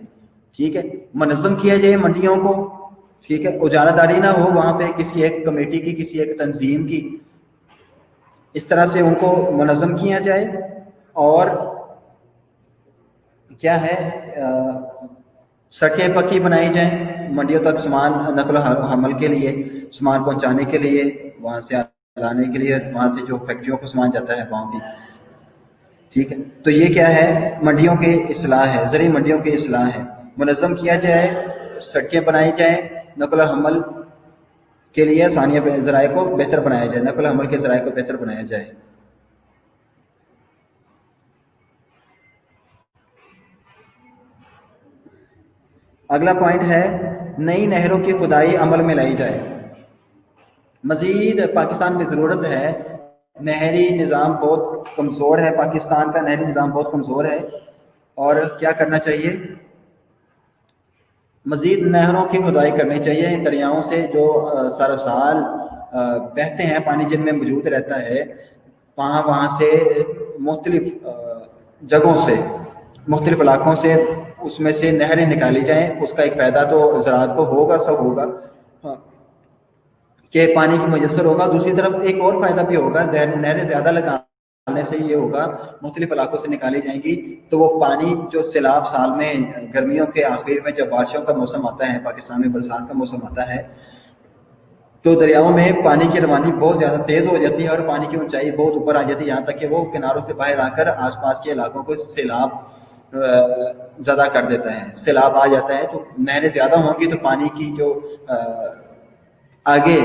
ठीक है, मुनज़्ज़म किया जाए मंडियों को, ठीक है, उजारादारी ना हो वहाँ पे किसी एक कमेटी की, किसी एक तंजीम की, इस तरह से उनको मुनज़्ज़म किया जाए। और क्या है, सड़कें पक्की बनाई जाएं मंडियों तक सामान नकल हमल के लिए, सामान पहुंचाने के लिए, वहाँ से लाने के लिए, वहाँ से जो फैक्ट्रियों को सामान जाता है वहाँ भी। ठीक है, तो ये क्या है, मंडियों की इस्लाह है, ज़राई मंडियों की इस्लाह है। मुनज़्ज़म किया जाए, सड़कें बनाई जाए, नकल हमल के लिए सानिया ज़राए को बेहतर बनाया जाए, नकल हमल के ज़राए को बेहतर बनाया जाए। अगला पॉइंट है, नई नहरों की खुदाई अमल में लाई जाए। मज़ीद पाकिस्तान में ज़रूरत है, नहरी निज़ाम बहुत कमज़ोर है, पाकिस्तान का नहरी निज़ाम बहुत कमज़ोर है, और क्या करना चाहिए, मज़ीद नहरों की खुदाई करनी चाहिए। दरियाओं से जो सारा साल बहते हैं, पानी जिनमें मौजूद रहता है, वहाँ से मुख्तलिफ जगहों से, मुख्तलिफ इलाकों से उसमें से नहरें निकाली जाएँ। उसका एक फ़ायदा तो ज़राअत को होगा, सब होगा कि पानी की मैसर होगा। दूसरी तरफ एक और फ़ायदा भी होगा, नहरें ज़्यादा लगाने से ये होगा, मुख्तलिफ इलाकों से निकाली जाएंगी तो वो पानी जो सैलाब साल में गर्मियों के आखिर में जब बारिशों का मौसम आता है, पाकिस्तान में बरसात का मौसम आता है, तो दरियाओं में पानी की रवानी बहुत ज़्यादा तेज़ हो जाती है और पानी की ऊंचाई बहुत ऊपर आ जाती है, यहाँ तक कि वो किनारों से बाहर आकर आसपास के इलाकों को सैलाब زیادہ کر دیتا ہے. سیلاب آ جاتا ہے تو نہریں زیادہ ہوں گی تو پانی کی جو آگے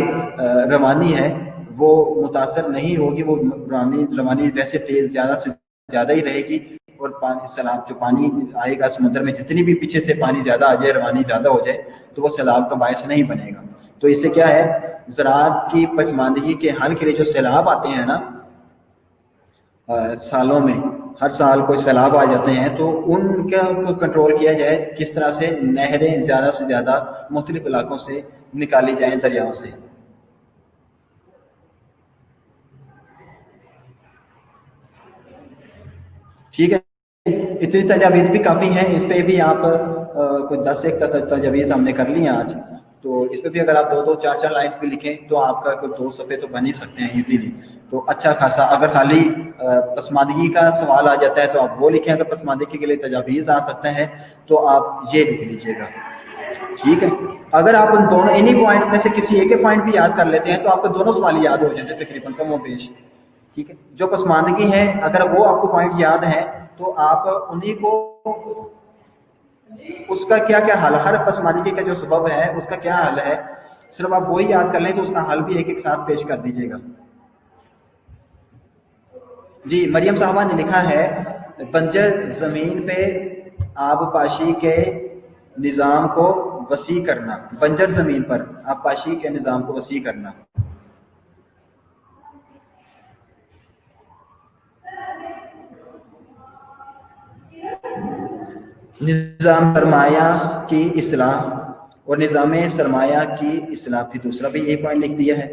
روانی ہے وہ متاثر نہیں ہوگی، وہ روانی ویسے تیز زیادہ سے زیادہ ہی رہے گی، اور پانی سیلاب جو پانی آئے گا سمندر میں جتنی بھی پیچھے سے پانی زیادہ آ جائے، روانی زیادہ ہو جائے تو وہ سیلاب کا باعث نہیں بنے گا. تو اس سے کیا ہے، زراعت کی پسماندگی کے حل کے لیے جو سیلاب آتے ہیں نا سالوں میں، ہر سال کوئی سیلاب آ جاتے ہیں، تو ان کا کنٹرول کیا جائے کس طرح سے نہریں زیادہ سے زیادہ مختلف علاقوں سے نکالی جائیں دریاؤں سے. ٹھیک ہے، اتنی تجاویز بھی کافی ہیں، اس پہ بھی آپ کوئی 10 ایک تجاویز ہم نے کر لی ہیں آج. تو اس پہ بھی اگر آپ 2 4 لائنس بھی لکھیں تو آپ کا کوئی 2 صفحے تو بن ہی سکتے ہیں ایزیلی. تو اچھا خاصا، اگر خالی پسماندگی کا سوال آ جاتا ہے تو آپ وہ لکھیں، اگر پسماندگی کے لیے تجاویز آ سکتے ہیں تو آپ یہ لکھ لیجیے گا. ٹھیک ہے، اگر آپ ان دونوں انہی پوائنٹ میں سے کسی ایک پوائنٹ بھی یاد کر لیتے ہیں تو آپ کو دونوں سوال یاد ہو جاتے ہیں تقریباً کم و بیش. ٹھیک ہے، جو پسماندگی ہے اگر وہ آپ کو پوائنٹ یاد ہیں تو آپ انہی کو، اس کا کیا کیا حل، ہر پسماندگی کا جو سبب ہے اس کا کیا حل ہے، صرف آپ وہی یاد کر لیں تو اس کا حل بھی ایک ایک ساتھ پیش کر دیجیے گا. جی مریم صاحبہ نے لکھا ہے بنجر زمین پہ آب پاشی کے نظام کو وسیع کرنا. بنجر زمین پر آب پاشی کے نظام کو وسیع کرنا. نظام سرمایہ کی اصلاح اور نظام سرمایہ کی اصلاح بھی دوسرا بھی یہی پوائنٹ لکھ دیا ہے.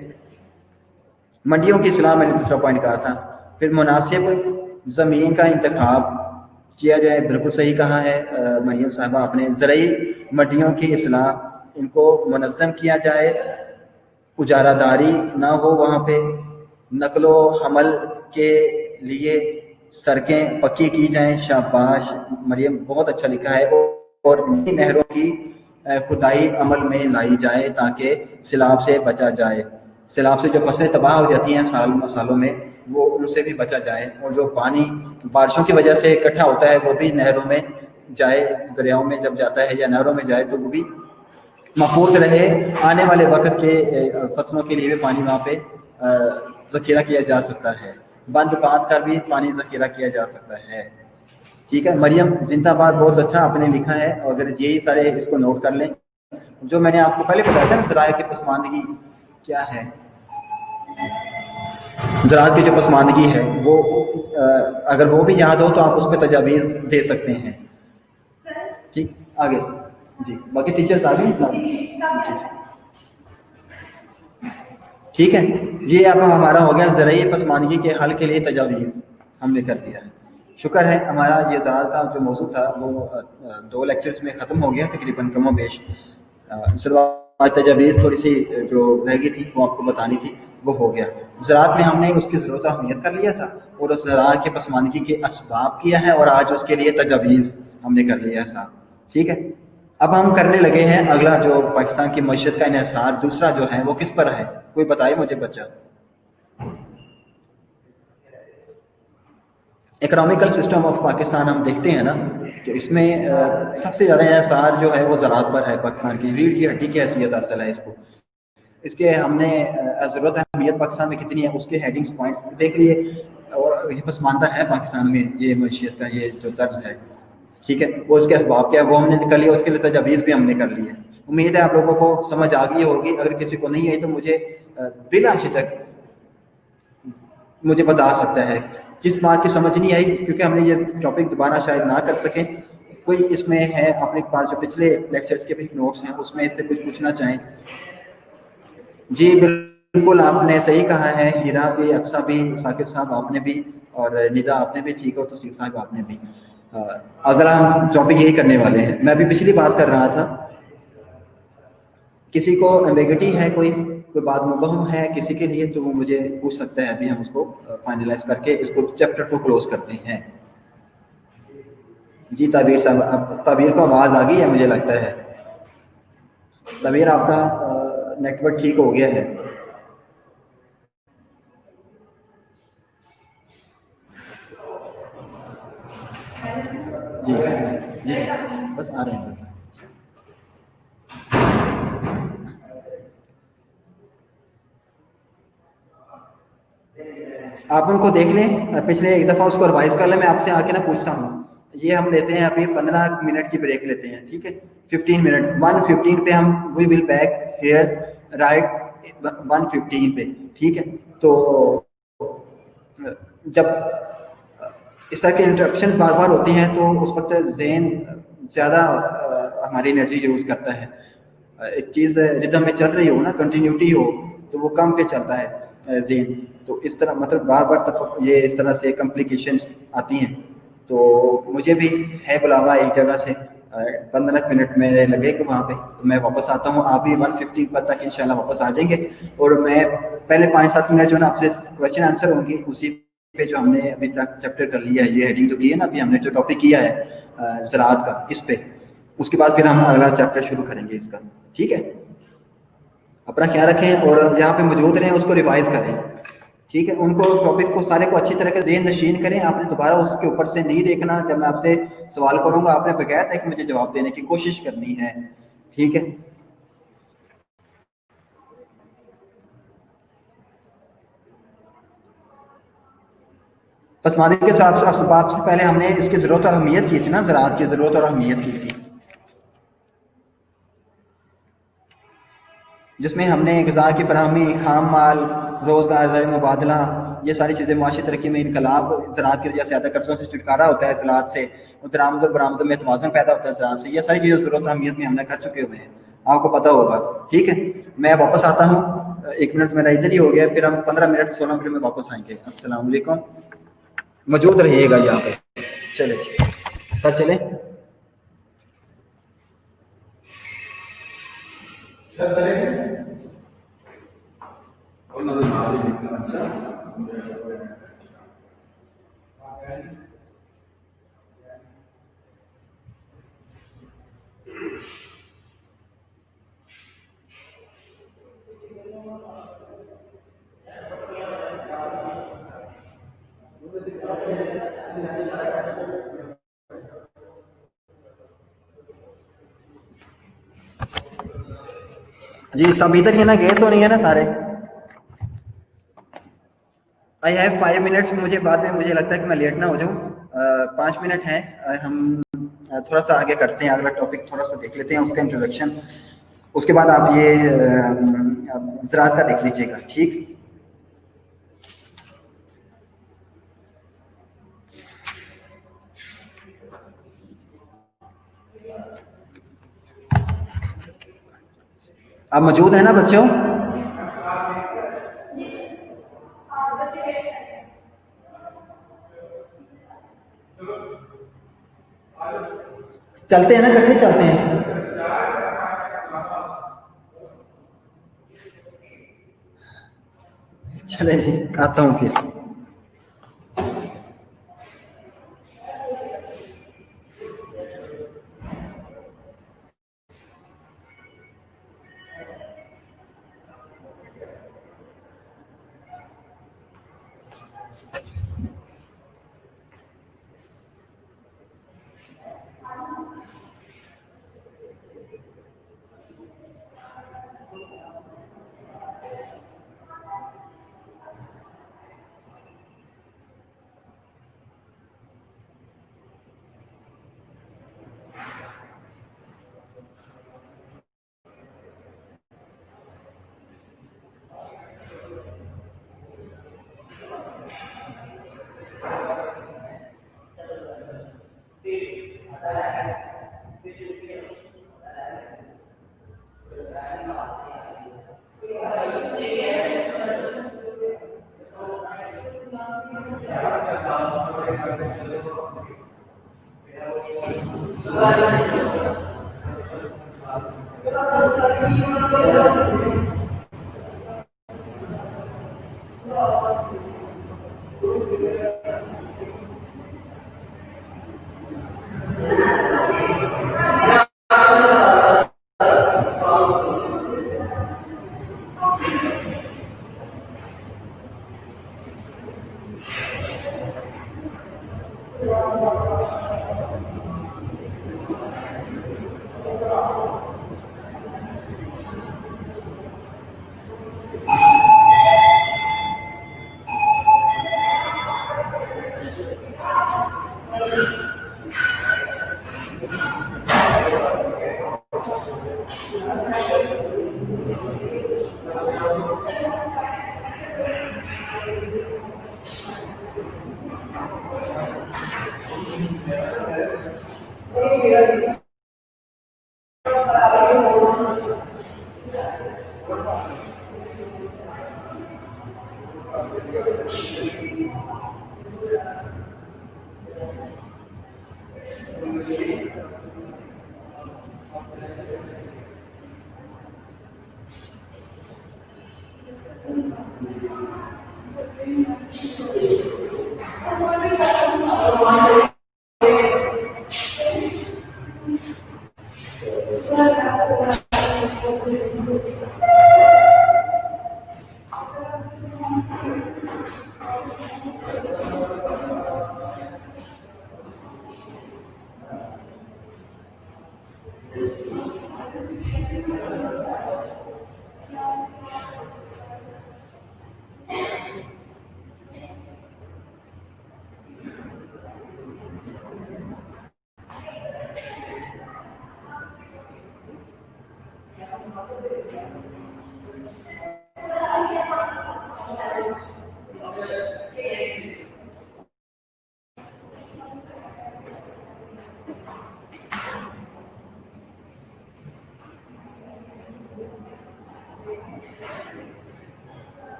منڈیوں کی اصلاح میں نے دوسرا پوائنٹ کہا تھا. پھر مناسب زمین کا انتخاب کیا جائے، بالکل صحیح کہا ہے مریم صاحبہ آپ نے. زرعی منڈیوں کی اصلاح، ان کو منظم کیا جائے، اجارہ داری نہ ہو وہاں پہ، نقل و حمل کے لیے سڑکیں پکی کی جائیں. شاباش مریم، بہت اچھا لکھا ہے. اور نہروں کی کھدائی عمل میں لائی جائے تاکہ سیلاب سے بچا جائے. سیلاب سے جو فصلیں تباہ ہو جاتی ہیں سالوں میں، وہ ان سے بھی بچا جائے. اور جو پانی بارشوں کی وجہ سے اکٹھا ہوتا ہے وہ بھی نہروں میں جائے، دریاؤں میں جب جاتا ہے یا نہروں میں جائے تو وہ بھی محفوظ رہے. آنے والے وقت کے فصلوں کے لیے بھی پانی وہاں پہ ذخیرہ کیا جا سکتا ہے. بند باندھ کر بھی پانی ذخیرہ کیا جا سکتا ہے. ٹھیک ہے مریم زندہ باد، بہت اچھا آپ نے لکھا ہے. اگر یہی سارے اس کو نوٹ کر لیں، جو میں نے آپ کو پہلے بتایا تھا نا ذرائع کی پسماندگی کیا ہے، زراعت کی جو پسماندگی ہے وہ اگر وہ بھی یاد ہو تو آپ اس پہ تجاویز دے سکتے ہیں. ٹھیک، آگے جی باقی ٹیچرز آ گئے. ٹھیک ہے، یہ اب ہمارا ہو گیا زرعی پسماندگی کے حل کے لیے تجاویز ہم نے کر دیا ہے. شکر ہے ہمارا یہ زراعت کا جو موضوع تھا وہ 2 لیکچرز میں ختم ہو گیا تقریباً کم و بیش. صرف تجاویز تھوڑی سی جو رہ گئی تھی وہ آپ کو بتانی تھی، وہ ہو گیا. زراعت میں ہم نے اس کی ضرورت اہمیت کر لیا تھا اور اس زراعت کے پسماندگی کے اسباب کیا ہے، اور آج اس کے لیے تجاویز ہم نے کر لیا ہے ساتھ. ٹھیک ہے، اب ہم کرنے لگے ہیں اگلا جو پاکستان کی معیشت کا انحصار دوسرا جو ہے وہ کس پر ہے. کوئی بتائے مجھے بچہ. اکنامیکل سسٹم آف پاکستان ہم دیکھتے ہیں نا تو اس میں سب سے زیادہ انحصار جو ہے وہ زراعت پر ہے. پاکستان کی ریڑھ کی ہڈی کی حیثیت حاصل ہے اس کو. اس کے ہم نے ضرورت اہمیت پاکستان میں کتنی ہے اس کے ہیڈنگز پوائنٹ دیکھ لیے، اور یہ پسماندہ ہے پاکستان میں یہ معیشت کا یہ جو طرز ہے. ٹھیک ہے، وہ اس کے اسباب کیا ہے وہ ہم نے کر لیا، اس کے لیے تجاویز بھی ہم نے کر لی ہے. امید ہے آپ لوگوں کو سمجھ آ گئی ہوگی. اگر کسی کو نہیں آئی تو مجھے بلا جھجک مجھے بتا سکتا ہے. جس بات کی سمجھ نہیں آئی کیونکہ ہم نے یہ ٹاپک دوبارہ شاید نہ کر سکیں، کوئی اس میں ہے اپنے پاس جو پچھلے لیکچرز کے بھی نوٹس ہیں اس میں سے کچھ پوچھنا چاہیں. جی بالکل آپ نے صحیح کہا ہے. ہیرا بھی، اقصیٰ بھی، ثاقب صاحب آپ نے بھی، اور ندا آپ نے بھی ٹھیک ہے، اور توصیف صاحب آپ نے بھی. اگلا ہم ٹاپک یہی کرنے والے ہیں. میں ابھی پچھلی بات کر رہا تھا، کسی کو ایمبیگٹی ہے، کوئی بات مبہم ہے کسی کے لیے تو وہ مجھے پوچھ سکتا ہے. ابھی ہم اس کو فائنلائز کر کے اس کو چیپٹر کو کلوز کرتے ہیں. جی تعبیر صاحب، اب تعبیر کو آواز آ گئی ہے مجھے لگتا ہے. تعبیر آپ کا نیٹ ورک ٹھیک ہو گیا ہے. जी जी जी बस आ रहे हैं बस। आप उनको देख लें, पिछले एक दफ़ा उसको रिवाइज कर लें। मैं आपसे आके ना पूछता हूँ, ये हम लेते हैं अभी 15 मिनट की ब्रेक लेते हैं, ठीक है? 15 मिनट, 1:15 पे हम we will back here right 1:15 पे, ठीक है? तो जब इस तरह के इंटरप्शंस बार बार होती हैं तो उस वक्त जहन ज़्यादा हमारी एनर्जी यूज़ करता है। एक चीज़ रिदम में चल रही हो ना, कंटिन्यूटी हो, तो वो कम पे चलता है जहन। तो इस तरह मतलब बार बार ये इस तरह से कॉम्प्लिकेशंस आती हैं। तो मुझे भी है बुलावा एक जगह से, 15 मिनट मेरे लगेगा वहाँ पे, तो मैं वापस आता हूँ। आप भी 1:15 पर तक इंशाल्लाह वापस आ जाएंगे। और मैं पहले 5-7 मिनट जो है ना आपसे क्वेश्चन आंसर होंगे उसी पे, जो हमने अभी तक चैप्टर कर लिया है, ये हेडिंग जो की है ना अभी हमने जो टॉपिक किया है ज़राअत का, इस पे उसके बाद फिर हम अगला चैप्टर शुरू करेंगे इसका, ठीक है? अपना ख्याल रखें और यहाँ पे मौजूद रहें, उसको रिवाइज करें, ठीक है? उनको टॉपिक को सारे को अच्छी तरह के ज़हन नशीन करें। आपने दोबारा उसके ऊपर से नहीं देखना। जब मैं आपसे सवाल करूंगा आपने बगैर देखे मुझे जवाब देने की कोशिश करनी है, ठीक है? बस मालिक के साहब आपसे पहले हमने इसकी ज़रूरत और अहमियत की थी ना, ज़राअत की ज़रूरत और अहमियत की थी, जिसमें हमने ग़िज़ा की फरहमी, खाम माल, रोज़गार, ज़र मुबादला, ये सारी चीज़ें माशी तरक्की में इनकलाब, ज़राअत की वजह से ज़्यादा कर्ज़ों से छुटकारा होता है ज़राअत से, और दरामद और बरामद में तवाज़ुन पैदा होता है ज़राअत से। ये सारी चीज़ें ज़रूरत अहमियत में हमने कर चुके हुए हैं, आपको पता होगा, ठीक है? मैं वापस आता हूँ, 1 मिनट मेरा इधर ही हो गया, फिर हम 15 मिनट 16 मिनट में वापस आएंगे। अस्सलाम वालेकुम, मौजूद रहिएगा यहाँ पे। चले सर, चले जी, सब इधर ही है ना, गए तो नहीं है ना सारे? आई हैव 5 मिनट्स, मुझे बाद में मुझे लगता है कि मैं लेट ना हो जाऊँ। 5 मिनट हैं, हम थोड़ा सा आगे करते हैं, अगला टॉपिक थोड़ा सा देख लेते हैं, उसका इंट्रोडक्शन। उसके बाद आप ये ज़राअत का देख लीजिएगा, ठीक? आप मौजूद हैं ना बच्चों? चलते हैं ना, इकट्ठे चलते हैं। चले जी, आता हूँ फिर।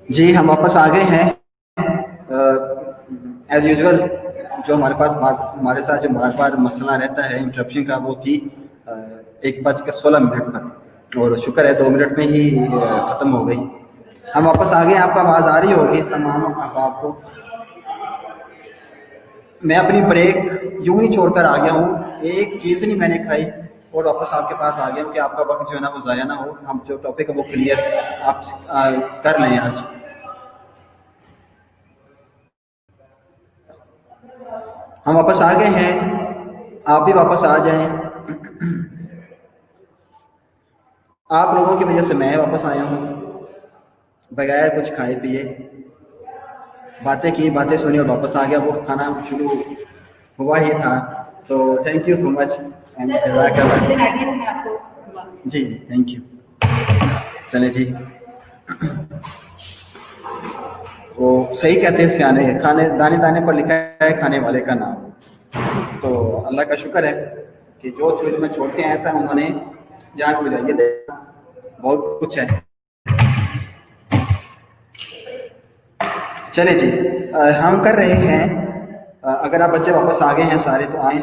जी हम वापस आ गए हैं। एज यूजुअल जो हमारे पास हमारे साथ जो बार बार मसला रहता है इंटरप्शन का, वो थी 1:16 पर, और शुक्र है 2 मिनट में ही ख़त्म हो गई। हम वापस आ गए। आपको आवाज़ आ रही होगी तमाम अहबाब को। मैं अपनी ब्रेक यूं ही छोड़कर आ गया हूँ, एक चीज़ नहीं मैंने खाई और वापस आपके पास आ गया हूँ कि आपका वक्त जो है ना वो ज़ाया ना हो, हम जो टॉपिक है वो क्लियर आप कर लें आज। हम वापस आ गए हैं, आप भी वापस आ जाएं। आप लोगों की वजह से मैं वापस आया हूँ, बगैर कुछ खाए पिए बातें की, बातें सुनी और वापस आ गया। वो खाना शुरू हुआ ही था। तो thank you so much and जी, थैंक यू। चले जी, वो सही कहते हैं सियाने, खाने दाने दाने पर लिखा है खाने वाले का नाम। तो अल्लाह का शुक्र है कि जो चीज़ मैं छोड़ के आया था उन्होंने जहाँ को जाइए दे, बहुत कुछ है। चले जी, हम कर रहे हैं। अगर आप बच्चे वापस आ गए हैं सारे तो आए।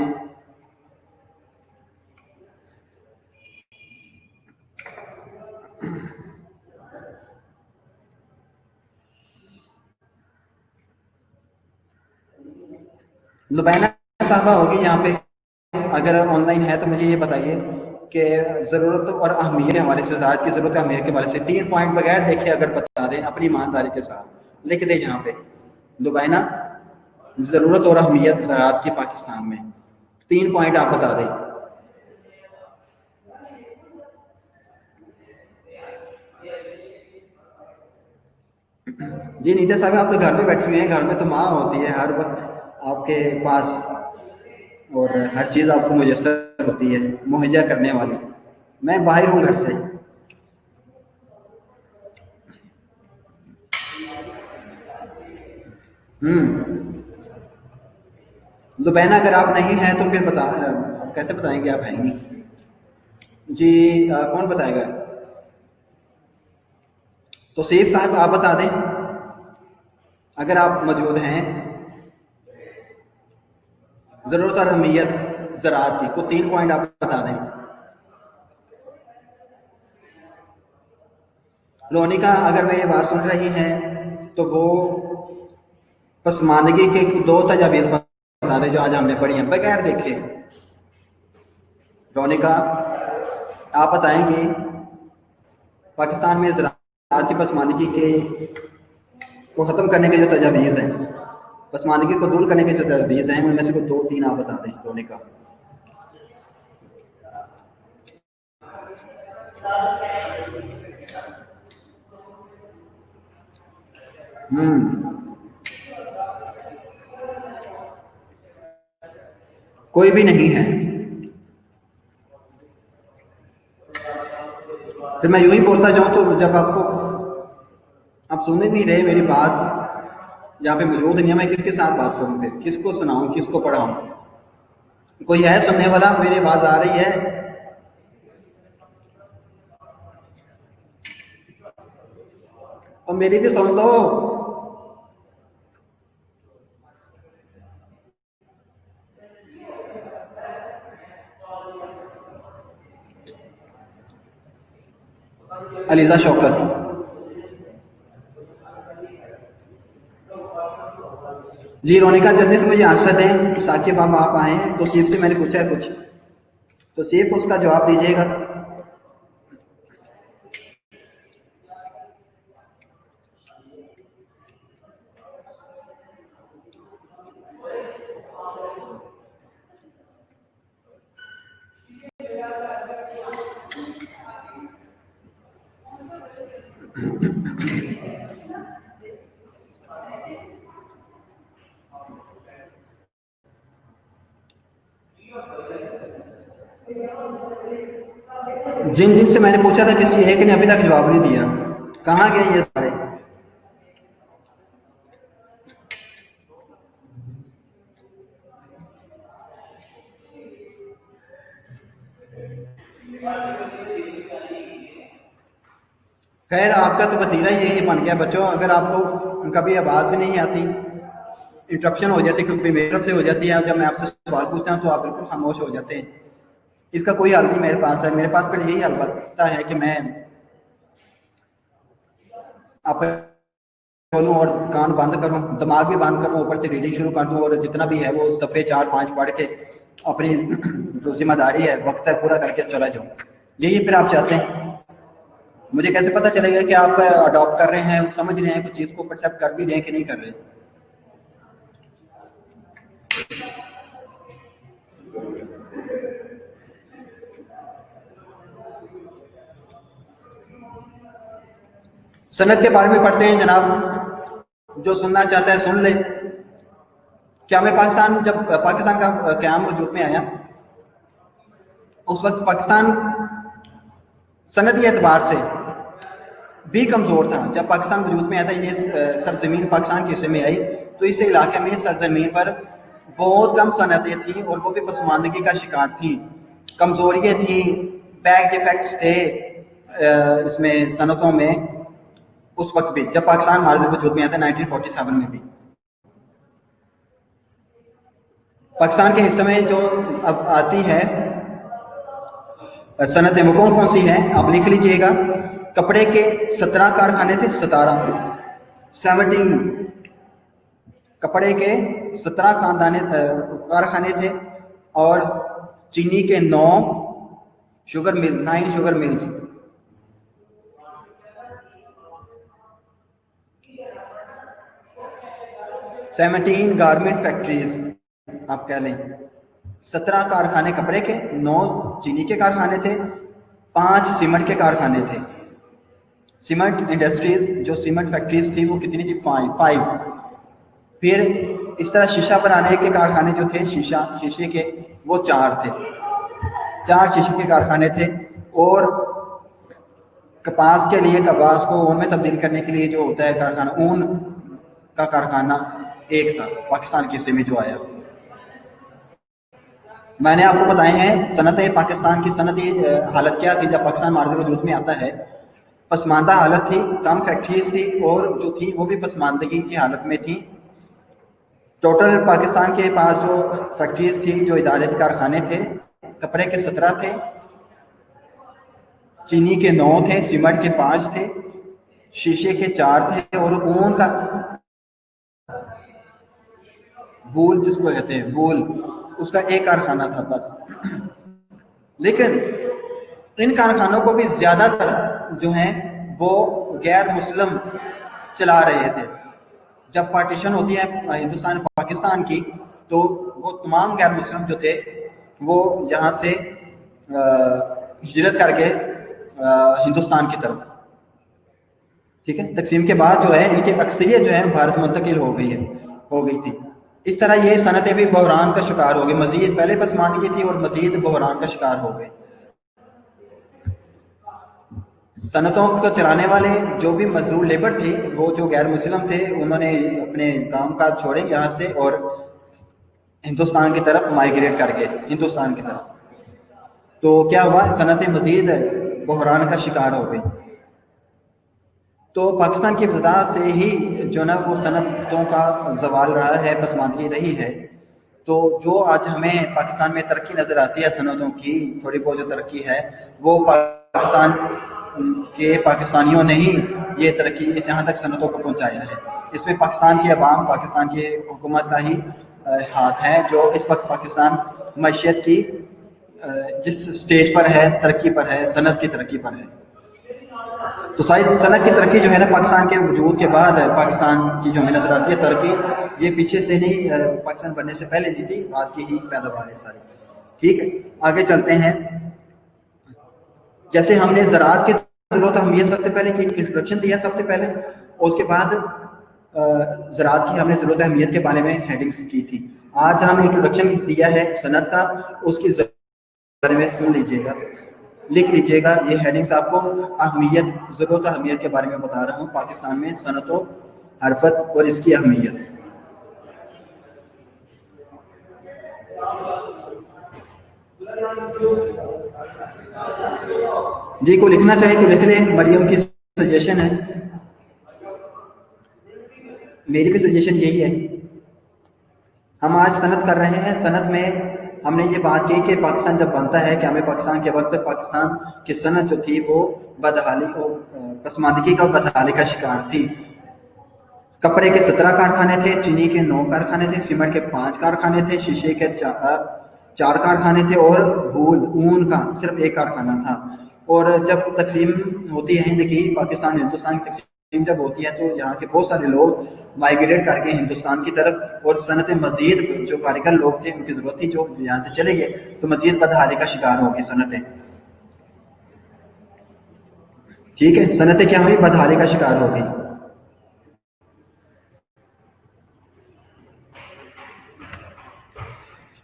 लुबैना साहबा होगी यहाँ पे, अगर ऑनलाइन है तो मुझे ये बताइए कि ज़रूरत और अहमियत, हमारे शहजाद की ज़रूरत अहमियत के बारे से 3 पॉइंट बगैर देखे अगर बता दें अपनी ईमानदारी के साथ, लिख दें यहाँ पे। लुबैना, ज़रूरत और अहमियत ज़राअत की पाकिस्तान में, 3 पॉइंट आप बता दें। जी नीता साहब, आप तो घर में बैठी हुई हैं, घर में तो माँ होती है हर वक्त आपके पास, और हर चीज़ आपको मुयस्सर होती है, मुहैया करने वाली। मैं बाहर हूँ घर से। लुबैना, अगर आप नहीं हैं तो फिर बता, कैसे बताएंगे आप आएंगी? जी कौन बताएगा? तो सेफ साहब आप बता दें अगर आप मौजूद हैं। ज़रूरत और अहमियत ज़राअत की को 3 पॉइंट आप बता दें। रोनिका अगर मेरी बात सुन रही हैं तो वो पसमानदगी के 2 तजावीज़ बता दें जो आज हमने पढ़ी हैं बगैर देखे। रोनिका, आप बताएंगे पाकिस्तान में ज़राअत की पसमानदगी के को ख़त्म करने के जो तजावीज़ हैं, पसमानदगी को दूर करने के जो तजावीज़ हैं, उनमें से कोई 2-3 आप बता दें। रोनिका, कोई भी नहीं है। फिर मैं यूं ही बोलता जाऊं तो जब आपको, आप सुन ही नहीं रहे मेरी बात, जहाँ पे मौजूद नहीं है, मैं किसके साथ बात करूं? फिर किसको सुनाऊं, किसको पढ़ाऊं? कोई है सुनने वाला? मेरी आवाज आ रही है? और मेरी भी सुन लो। अलीजा शौकत, जी रोनिका जल्दी से मुझे आंसर दें। साकिब आप आए हैं तो सीफ से मैंने पूछा है कुछ, तो सीफ उसका जवाब दीजिएगा। जिन जिन से मैंने पूछा था किसी एक ने अभी तक जवाब नहीं दिया। कहाँ गए ये सारे? خیر آپ کا تو وتیرہ یہی بن گیا بچوں، اگر آپ کو کبھی آواز نہیں آتی، انٹرپشن ہو جاتی کیونکہ میری طرف سے ہو جاتی ہے، جب میں آپ سے سوال پوچھتا ہوں تو آپ بالکل خاموش ہو جاتے ہیں، اس کا کوئی حل نہیں میرے پاس ہے. میرے پاس پھر یہی حل بنتا ہے کہ میں آپ کھولوں اور کان بند کروں، دماغ بھی بند کروں، اوپر سے ریڈنگ شروع کر دوں اور جتنا بھی ہے وہ صفحے 4-5 پڑھ کے اپنی جو ذمہ داری ہے وقت ہے پورا کر کے چلا جاؤں. یہی پھر آپ چاہتے ہیں. مجھے کیسے پتہ چلے گا کہ آپ اڈاپٹ کر رہے ہیں، سمجھ رہے ہیں کچھ چیز کو، پرسیپٹ کر بھی رہے ہیں کہ نہیں کر رہے؟ سند کے بارے میں پڑھتے ہیں جناب، جو سننا چاہتا ہے سن لے. کیا میں پاکستان، جب پاکستان کا قیام وجود میں آیا اس وقت پاکستان سندی اعتبار سے بھی کمزور تھا. جب پاکستان وجود میں آیا تھا، یہ سرزمین پاکستان کے حصے میں آئی تو اس علاقے میں سرزمین پر بہت کم صنعتیں تھیں اور وہ بھی پسماندگی کا شکار تھیں، کمزوریاں تھیں، بیک ڈیفیکٹس تھے اس میں صنعتوں میں. اس وقت بھی جب پاکستان معرض وجود میں آیا تھا 1947 میں بھی پاکستان کے حصے میں جو اب آتی ہے صنعتیں وہ کون کون سی ہیں آپ لکھ لیجئے گا. کپڑے کے 17 کارخانے تھے، 17 کپڑے کے 17 کارخانے تھے، اور چینی کے 9 sugar mills. Seventeen garment factories آپ کہہ لیں. 17 کارخانے کپڑے کے، 9 چینی کے کارخانے تھے، 5 سیمنٹ کے کارخانے تھے. سیمنٹ انڈسٹریز جو سیمنٹ فیکٹریز تھی وہ کتنی تھی؟ 5. پھر اس طرح شیشہ بنانے کے کارخانے جو تھے شیشے کے وہ 4 تھے، 4 شیشے کے کارخانے تھے. اور کپاس کے لیے، کپاس کو اون میں تبدیل کرنے کے لیے جو ہوتا ہے کارخانہ، اون کا کارخانہ 1 تھا پاکستان کے حصے میں جو آیا. میں نے آپ کو بتائے ہیں صنعت پاکستان کی صنعتی حالت کیا تھی جب پاکستان معرض وجود میں آتا ہے. پسماندہ حالت تھی، کم فیکٹریز تھی، اور جو تھی وہ بھی پسماندگی کی حالت میں تھی. ٹوٹل پاکستان کے پاس جو فیکٹریز تھی، جو ادارے کارخانے تھے، کپڑے کے 17 تھے، چینی کے 9 تھے، سیمنٹ کے 5 تھے، شیشے کے 4 تھے، اور اون کا وول جس کو کہتے ہیں وول، اس کا 1 کارخانہ تھا بس. لیکن ان کارخانوں کو بھی زیادہ تر جو ہیں وہ غیر مسلم چلا رہے تھے. جب پارٹیشن ہوتی ہے ہندوستان پاکستان کی تو وہ تمام غیر مسلم جو تھے وہ یہاں سے ہجرت کر کے ہندوستان کی طرف، ٹھیک ہے، تقسیم کے بعد جو ہے ان کی اکثریت جو ہے بھارت منتقل ہو گئی تھی. اس طرح یہ صنعتیں بھی بحران کا شکار ہو گئی. مزید پہلے پسماندگی تھی اور مزید بحران کا شکار ہو گئے. صنعتوں کو چلانے والے جو بھی مزدور لیبر تھے وہ جو غیر مسلم تھے انہوں نے اپنے کام کاج چھوڑے یہاں سے اور ہندوستان کی طرف مائیگریٹ کر گئے ہندوستان کی طرف. تو کیا ہوا؟ صنعتیں مزید بحران کا شکار ہو گئی. تو پاکستان کی ابتدا سے ہی جو نا وہ صنعتوں کا زوال رہا ہے، پسماندگی رہی ہے. تو جو آج ہمیں پاکستان میں ترقی نظر آتی ہے صنعتوں کی، تھوڑی بہت جو ترقی ہے وہ پاکستان کے پاکستانیوں نے ہی یہ ترقی جہاں تک صنعتوں کو پہنچایا ہے. اس میں پاکستان کی عوام، پاکستان کی حکومت کا ہی ہاتھ ہے، جو اس وقت پاکستان معیشت کی جس سٹیج پر ہے، ترقی پر ہے، صنعت کی ترقی پر ہے. تو صنعت کی ترقی جو ہے نا پاکستان کے وجود کے بعد پاکستان کی جو ہمیں نظر آتی ہے ترقی، یہ پیچھے سے نہیں، پاکستان بننے سے پہلے نہیں تھی، بعد کی ہی پیداوار ہے ساری. ٹھیک ہے، آگے چلتے ہیں. جیسے ہم نے زراعت کی ضرورت اہمیت سب سے پہلے کی انٹروڈکشن دیا سب سے پہلے، اور اس کے بعد زراعت کی ہم نے ضرورت اہمیت کے بارے میں ہیڈنگز کی تھی. آج ہم نے انٹروڈکشن دیا ہے صنعت کا، اس کی بارے میں سن لیجئے گا، لکھ لیجئے گا. یہ ہیڈنگز آپ کو اہمیت، ضرورت اہمیت کے بارے میں بتا رہا ہوں، پاکستان میں صنعت و حرفت اور اس کی اہمیت. جی کو لکھنا چاہے تو لکھ لیں. مریم کی सजेशन है, मेरी भी सजेशन यही है। हम आज सनत कर रहे हैं, सनत में हमने ये बात की कि पाकिस्तान जब बनता है कि हमें पाकिस्तान के वक्त पाकिस्तान की सनत जो थी वो बदहाली पसमानदगी का बदहाली का शिकार थी। कपड़े के 17 कारखाने थे, चीनी के 9 कारखाने थे, सीमेंट के 5 कारखाने थे, शीशे के 4 कारखाने थे और वूल ऊन का सिर्फ 1 कारखाना था। और जब तकसीम होती है हिंद की, पाकिस्तान हिंदुस्तान की तकसीम जब होती है तो यहाँ के बहुत सारे लोग माइग्रेट करके हिंदुस्तान की तरफ, और सनत मजीद जो कारीगर लोग थे उनकी ज़रूरत थी जो यहाँ से चले गए, तो मजीद बदहाली का शिकार हो गई सनतें। ठीक है, सनतें क्या हुई, बदहाली का शिकार हो गई।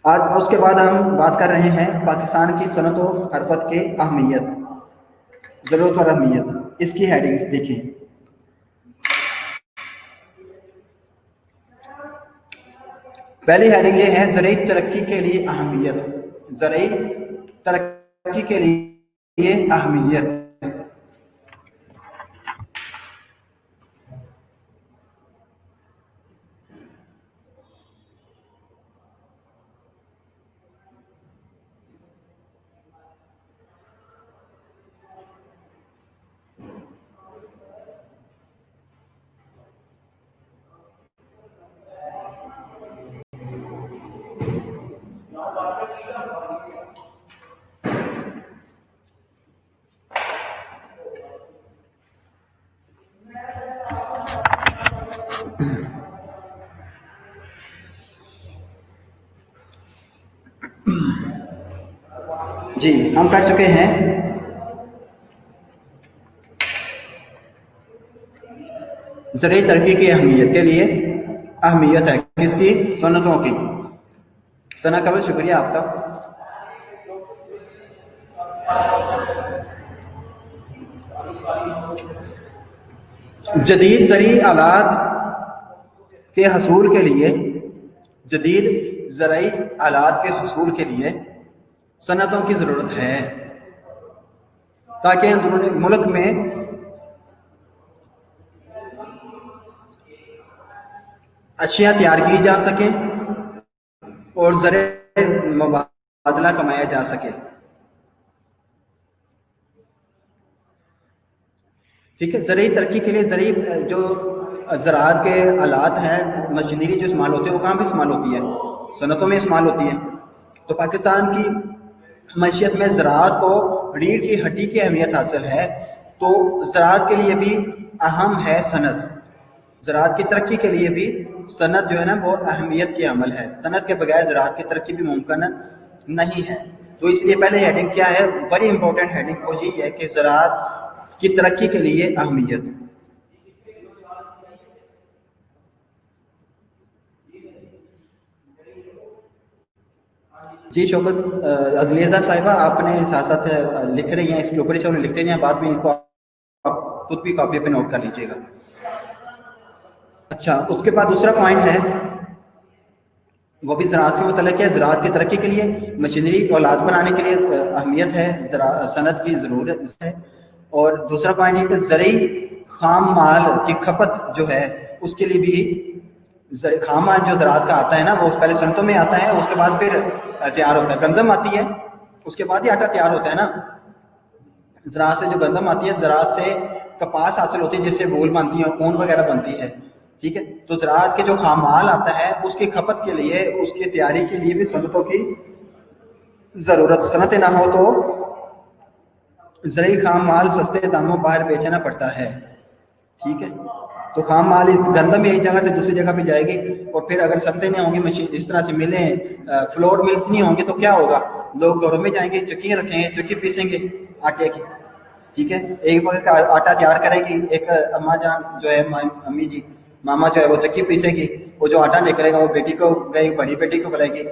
आज उसके बाद हम बात कर रहे हैं पाकिस्तान की सनत और हरकत की अहमियत, ज़रूरत और अहमियत। इसकी हेडिंग्स देखें। पहली हेडिंग ये है ज़राई तरक्की के लिए अहमियत, ज़राई तरक्की के लिए अहमियत। जी, हम कर चुके हैं ज़राई तरक्की की अहमियत के लिए अहमियत है किसकी, सनतों की। सना कबल शुक्रिया आपका। जदीद ज़राई आलात के हसूल के लिए, जदीद ज़राई आलात के हसूल के लिए सनतों की ज़रूरत है, ताकि अंदरूनी मुल्क में अशिया तैयार की जा सकें और ज़राए मुबादला कमाया जा सके। ठीक है, ज़राई तरक्की के लिए ज़राई जो ज़राअत के आलात हैं, मशीनरी जो इस्तेमाल होते हैं, वो कहाँ पे इस्तेमाल होती है, सनतों में इस्तेमाल होती है। तो पाकिस्तान की मईशत में ज़राअत को रीढ़ की हड्डी की अहमियत हासिल है, तो ज़राअत के लिए भी अहम है सनत। ज़राअत की तरक्की के लिए भी सनत जो है ना वो अहमियत की अमल है। सनत के बगैर ज़राअत की तरक्की भी मुमकिन नहीं है। तो इसलिए पहले हेडिंग क्या है, बड़ी इंपॉर्टेंट हेडिंग वो यही है कि ज़राअत की तरक्की के लिए अहमियत। जी शौकत अजलिया साहिबा, आपने साथ साथ लिख रही हैं, इसके ऊपर ही लिखते हैं, बाद में इनको आप खुद भी कॉपी पे नोट कर लीजिएगा। अच्छा, उसके बाद दूसरा पॉइंट है वो भी ज़राअत से मुतल्लिक़ है। ज़राअत की तरक्की के लिए मशीनरी औलाद बनाने के लिए अहमियत है, सनत की ज़रूरत है। और दूसरा पॉइंट है कि ज़राई खाम माल की खपत जो है उसके लिए भी खाम माल जो ज़राअत का आता है ना वो पहले सनतों में आता है, उसके बाद फिर तैयार होता है। गंदम आती है उसके बाद ही आटा तैयार होता है ना। ज़राअत से जो गंदम आती है, ज़राअत से कपास हासिल होती है जिससे वूल बनती है, ऊन वगैरह बनती है। ठीक है, तो ज़राअत के जो खाम माल आता है उसकी खपत के लिए, उसकी तैयारी के लिए भी सनतों की ज़रूरत। सनतें ना हो तो ज़राई खाम माल सस्ते दामों बाहर बेचना पड़ता है। ठीक है, तो खाम माल इस गंदम एक जगह से दूसरी जगह पे जाएगी, और फिर अगर सनतें नहीं होंगी, मशीन इस तरह से मिलें, फ्लोर मिल्स नहीं होंगे, तो क्या होगा, लोग घरों में जाएंगे, चक्कियाँ रखेंगे, चक्की पीसेंगे आटे की। ठीक है, एक बगे का आटा तैयार करेगी, एक अम्मा जान जो है, अम्मी जी, मामा जो है वो चक्की पीसेगी, वो जो आटा निकलेगा वो बेटी को गई, बड़ी बेटी को बुलाएगी,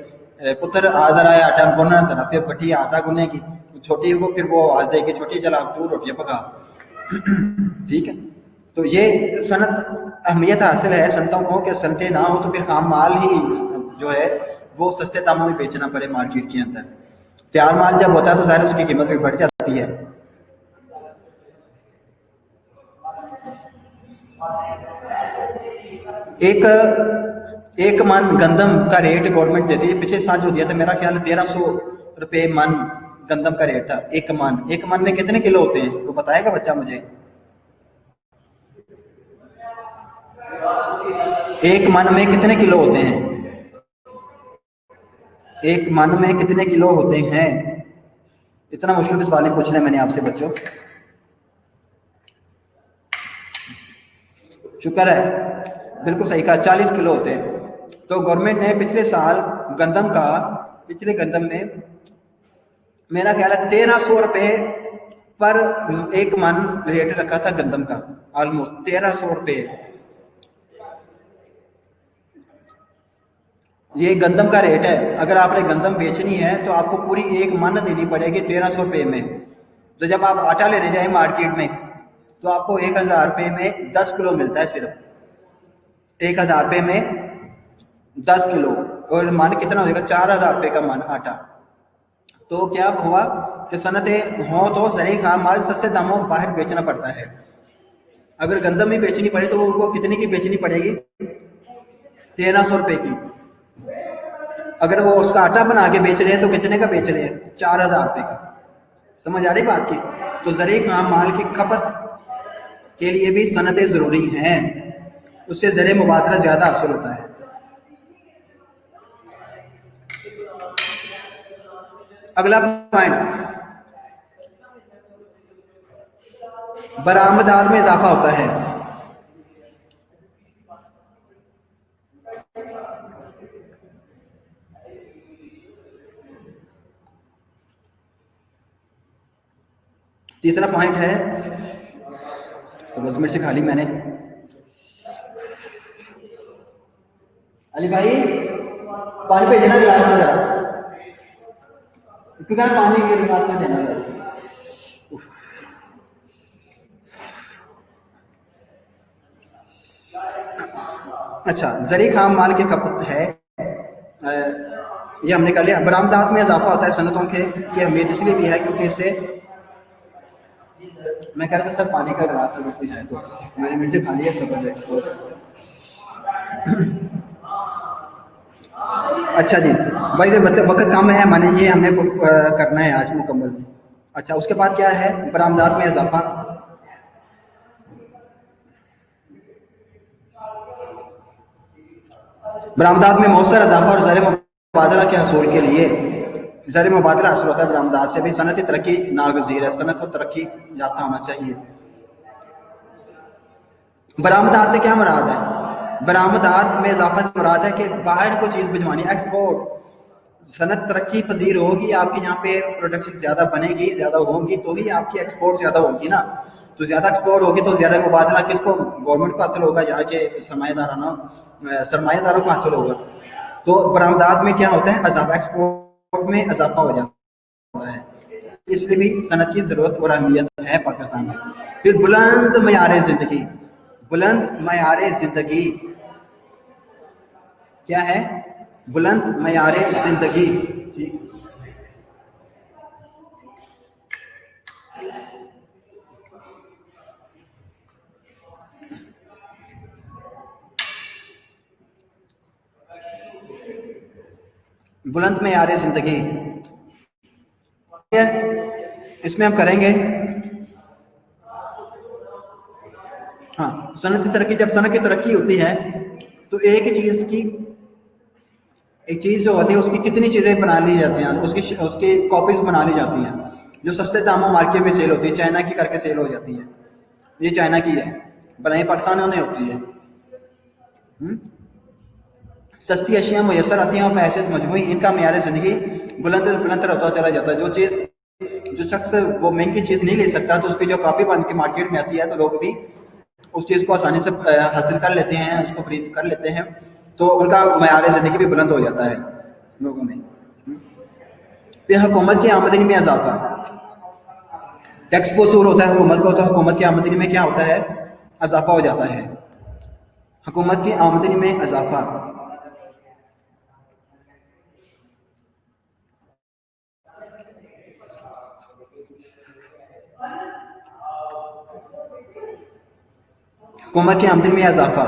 पुत्र आ जरा है आटा गुनना जरा, फिर बटी आटा गुनेगी, छोटी को फिर वो आवाज देगी, छोटी चला तू रोटियां पका। ठीक है, तो ये सनत अहमियत हासिल है सनतों को, कि सनतें ना हो तो फिर खाम माल ही जो है वो सस्ते दामों में बेचना पड़े मार्केट के अंदर। तैयार माल जब होता है तो ज़ाहिर उसकी कीमत भी बढ़ जाती है। एक एक मन गंदम का रेट गवर्नमेंट देती है, पिछले साल जो दिया था मेरा ख्याल 1300 रुपये मन गंदम का रेट था। एक मन में कितने किलो होते हैं तो बताएगा बच्चा मुझे? एक मन में कितने किलो होते हैं? एक मन में कितने किलो होते हैं? इतना मुश्किल भी सवाल नहीं पूछना है मैंने आपसे बच्चों। शुक्र है, बिल्कुल सही कहा, 40 किलो होते हैं। तो गवर्नमेंट ने पिछले साल पिछले गंदम में मेरा ख्याल है 1300 रुपये पर एक मन रेट रखा था गंदम का, ऑलमोस्ट 1300 रुपये। ये गंदम का रेट है। अगर आपने गंदम बेचनी है तो आपको पूरी एक मन देनी पड़ेगी 1300 रुपये में। तो जब आप आटा लेने जाए मार्केट में तो आपको 1000 रुपये में 10 किलो मिलता है, सिर्फ 1000 रुपये में 10 किलो, और मन कितना हो जाएगा? 4000 रुपये का मन आटा। तो क्या हुआ कि सनतें हों तो ज़रूरी खाम माल सस्ते दामों बाहर बेचना पड़ता है। अगर गंदम ही बेचनी पड़े तो उनको कितने की बेचनी पड़ेगी? 1300 रुपये की। अगर वो उसका आटा बना के बेच रहे हैं तो कितने का बेच रहे हैं? 4000 रुपये का। समझ आ रही बात की? तो ज़रूरी खाम माल की खपत के लिए भी सनतें ज़रूरी हैं, उससे ज़रिए मुबादला ज़्यादा हासिल होता है। अगला पॉइंट, बरामदात में इजाफा होता है। तीसरा पॉइंट है, सब्ज़ मिर्च खा ली मैंने। अली भाई पानी पे देना गिलास में जरा, क्योंकि पानी के गिलास में देना जरा। अच्छा, ज़रूरी खाम माल की खपत है, ये हमने कर लिया। बरामदात में इजाफा होता है सनतों के कि अहमियत इसलिए भी है क्योंकि इससे, मैं कह रहा था सर पानी का गिलास रोटी है तो मैंने मिर्ची खा लिया सब। अच्छा जी भाई, वक्त कम है, माने ये हमें करना है आज मुकम्मल। अच्छा, उसके बाद क्या है? बरामदात में इजाफा। बरामदात में मौसर इजाफा और ज़र मुबादला के हसूल के लिए ज़र मुबादला हासिल होता है बरामदात से भी। सनती तरक्की नागज़ीर है, सनत को तरक्की याफ्ता होना चाहिए। बरामदात से क्या मुराद है? बरामदात में इजाफा से मुराद है कि बाहर को चीज़ भिजवानी, एक्सपोर्ट। सनत तरक्की पजीर होगी, आपके यहाँ पे प्रोडक्शन ज़्यादा बनेगी, ज़्यादा होगी तो ही आपकी एक्सपोर्ट ज़्यादा होगी ना। तो ज़्यादा एक्सपोर्ट होगी तो ज़्यादा मुबादला किसको? गवर्नमेंट को हासिल होगा, यहाँ के सरमाएदारों को हासिल होगा। तो बरामदात में क्या होता है? इजाफा, एक्सपोर्ट में इजाफा हो जाता है, इसलिए भी सनत की ज़रूरत और अहमियत है पाकिस्तान में। फिर बुलंद मयार ज़िंदगी। बुलंद मयार ज़िंदगी क्या है? बुलंद मयार ज़िंदगी, ठीक। बुलंद मयार ज़िंदगी, इसमें हम करेंगे, हाँ, सनत की तरक्की। जब सनत की तरक्की होती है तो एक चीज़ जो होती है उसकी कितनी चीज़ें बना ली जाती हैं, उसकी कॉपीज बना ली जाती हैं जो सस्ते दामों मार्केट में सेल होती है, चाइना की करके सेल हो जाती है। ये चाइना की है, बनाई पाकिस्तान में होती है। सस्ती अशिया मुयसर आती हैं और पैसे मजमूई इनका मयार ज़िंदगी बुलंद होता चला जाता है। जो शख्स वो महंगी चीज़ नहीं ले सकता तो उसकी जो कॉपी बन के मार्केट में आती है तो लोग भी उस चीज़ को आसानी से हासिल कर लेते हैं, उसको खरीद कर लेते हैं, तो उनका मयार ज़िंदगी भी बुलंद हो जाता है लोगों में। फिर हुकूमत की आमदनी में इजाफा, टैक्स वसूल होता है हुकूमत को, तो हुकूमत की आमदनी में क्या होता है? इजाफा हो जाता है। हुकूमत की आमदनी में इजाफा, हुकूमत की आमदनी में इजाफा।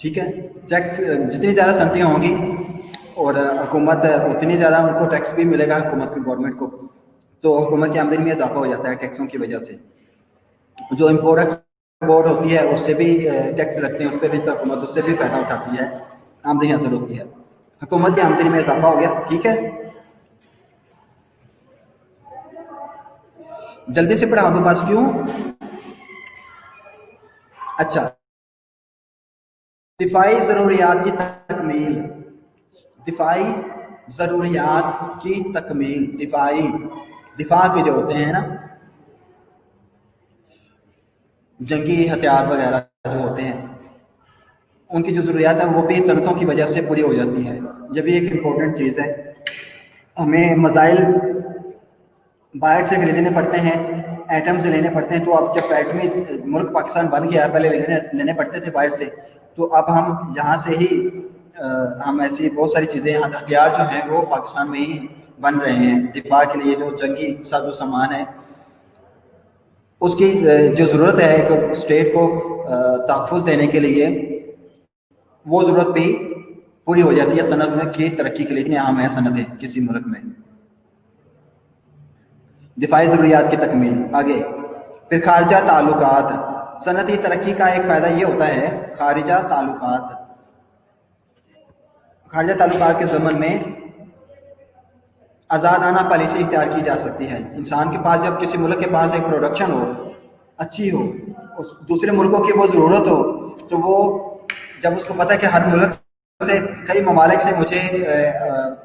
ठीक है। टैक्स जितनी ज़्यादा सनतें होंगी और हुकूमत उतनी ज़्यादा उनको टैक्स भी मिलेगा, हुकूमत की गवर्नमेंट को, तो हुकूमत की आमदनी में इजाफा हो जाता है टैक्सों की वजह से। जो इम्पोर्ट एक्सपोर्ट होती है उससे भी टैक्स लगते हैं, उस पर भी तो हुकूमत उससे भी फ़ायदा उठाती है, आमदनी हासिल होती है, हुकूमत की आमदनी में इजाफा हो गया। ठीक है, जल्दी से पढ़ा दो बस। क्यों? अच्छा, दिफाई ज़रूरियात की तकमील, दिफाई ज़रूरियात की तकमील, दिफाई दिफा के जो होते हैं ना, जंगी हथियार वगैरह जो होते हैं, उनकी जो ज़रूरियात है वो भी सनतों की वजह से पूरी हो जाती है। ये भी एक इम्पोर्टेंट चीज़ है। हमें मज़ाइल बाहर से खरीदने पड़ते हैं, एटम से लेने पड़ते हैं। तो अब जब एटमी मुल्क पाकिस्तान बन गया, पहले लेने पड़ते थे बाहर से, तो अब हम यहाँ से ही हम ऐसी बहुत सारी चीज़ें, हथियार जो हैं वो पाकिस्तान में ही बन रहे हैं। दिफा के लिए जो जंगी साजो सामान है उसकी जो ज़रूरत है एक स्टेट को तहफ़्फ़ुज़ देने के लिए, वो ज़रूरत भी पूरी हो जाती है सनत की तरक्की के लिए। इतनी अहम है सनतें किसी मुल्क में। दिफाई ज़रूरियात की तकमील। आगे फिर खारजा ताल्लुकात। सनती तरक्की का एक फ़ायदा ये होता है खारिजा ताल्लुकात। खारिजा ताल्लुकात के ज़मन में आज़ादाना पॉलिसी इख्तियार की जा सकती है। इंसान के पास जब किसी मुल्क के पास एक प्रोडक्शन हो, अच्छी हो, उस दूसरे मुल्कों की वो ज़रूरत हो, तो वो जब उसको पता है कि हर मुल्क से, कई ममालिक से मुझे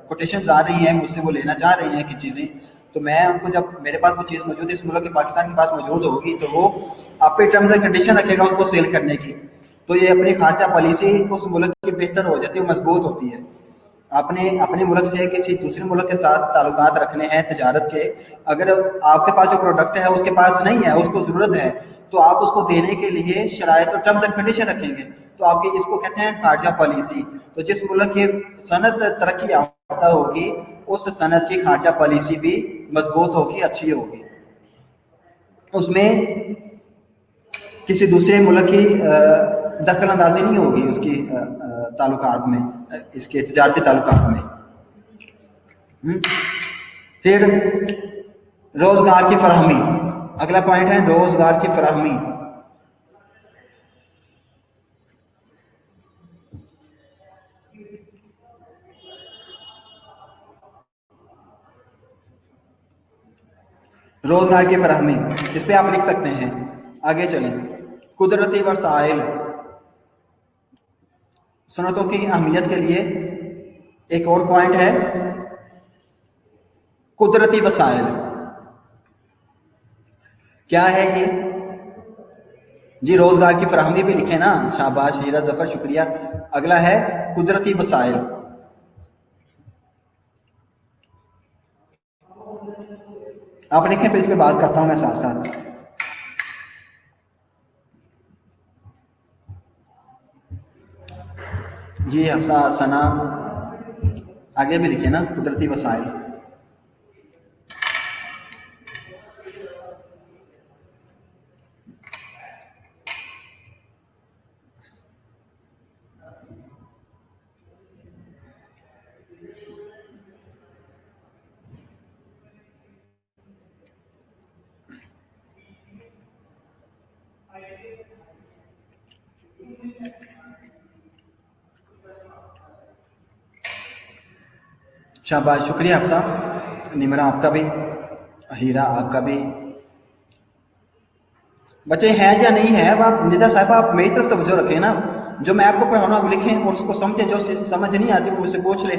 कोटेशंस आ रही हैं, मुझसे वो लेना चाह रही हैं कि चीज़ें, तो मैं उनको, जब मेरे पास वो चीज़ मौजूद है, इस मुल्क के पाकिस्तान के पास मौजूद होगी, तो वो आप पे टर्म्स एंड कंडीशन रखेगा उसको सेल करने की। तो ये अपनी खारजा पॉलिसी उस मुल्क की बेहतर हो जाती है, मजबूत होती है। अपने मुल्क से किसी दूसरे मुल्क के साथ ताल्लुकात रखने हैं तजारत के, अगर आपके पास जो प्रोडक्ट है उसके पास नहीं है, उसको ज़रूरत है, तो आप उसको देने के लिए शराइत और टर्म्स एंड कंडीशन रखेंगे। तो आपकी इसको कहते हैं खारजा पॉलिसी। तो जिस मुल्क की सनत तरक्की याफ्ता होगी, उस सनत की खारजा पॉलिसी भी मजबूत होगी, अच्छी होगी। उसमें किसी दूसरे मुल्क की दखल अंदाजी नहीं होगी उसकी ताल्लुकात में, इसके तजारती ताल्लुकात में। फिर रोजगार की फराहमी, अगला पॉइंट है रोजगार की फराहमी। रोजगार की फराहमी, इस पे आप लिख सकते हैं। आगे चलें। कुदरती वसाइल, सनतों की अहमियत के लिए एक और पॉइंट है कुदरती वसाइल। क्या है ये जी? रोजगार की फराहमी भी लिखे ना, शाबाश हीरा जफर, शुक्रिया। अगला है कुदरती वसाइल। आप लिखें, फिर इस पे बात करता हूं मैं साथ साथ। जी हफ्सा, सना, आगे भी लिखे ना कुदरती वसाइल। शाबाश, शुक्रिया हफ्सा, निमरा आपका भी, हीरा आपका भी। बच्चे हैं या नहीं है? अब आप निदा साहब, आप मेरी तरफ तवज्जो रखें ना। जो मैं आपको पढ़ाना आप लिखें और उसको समझें, जो समझ नहीं आती वो मुझसे पूछ ले।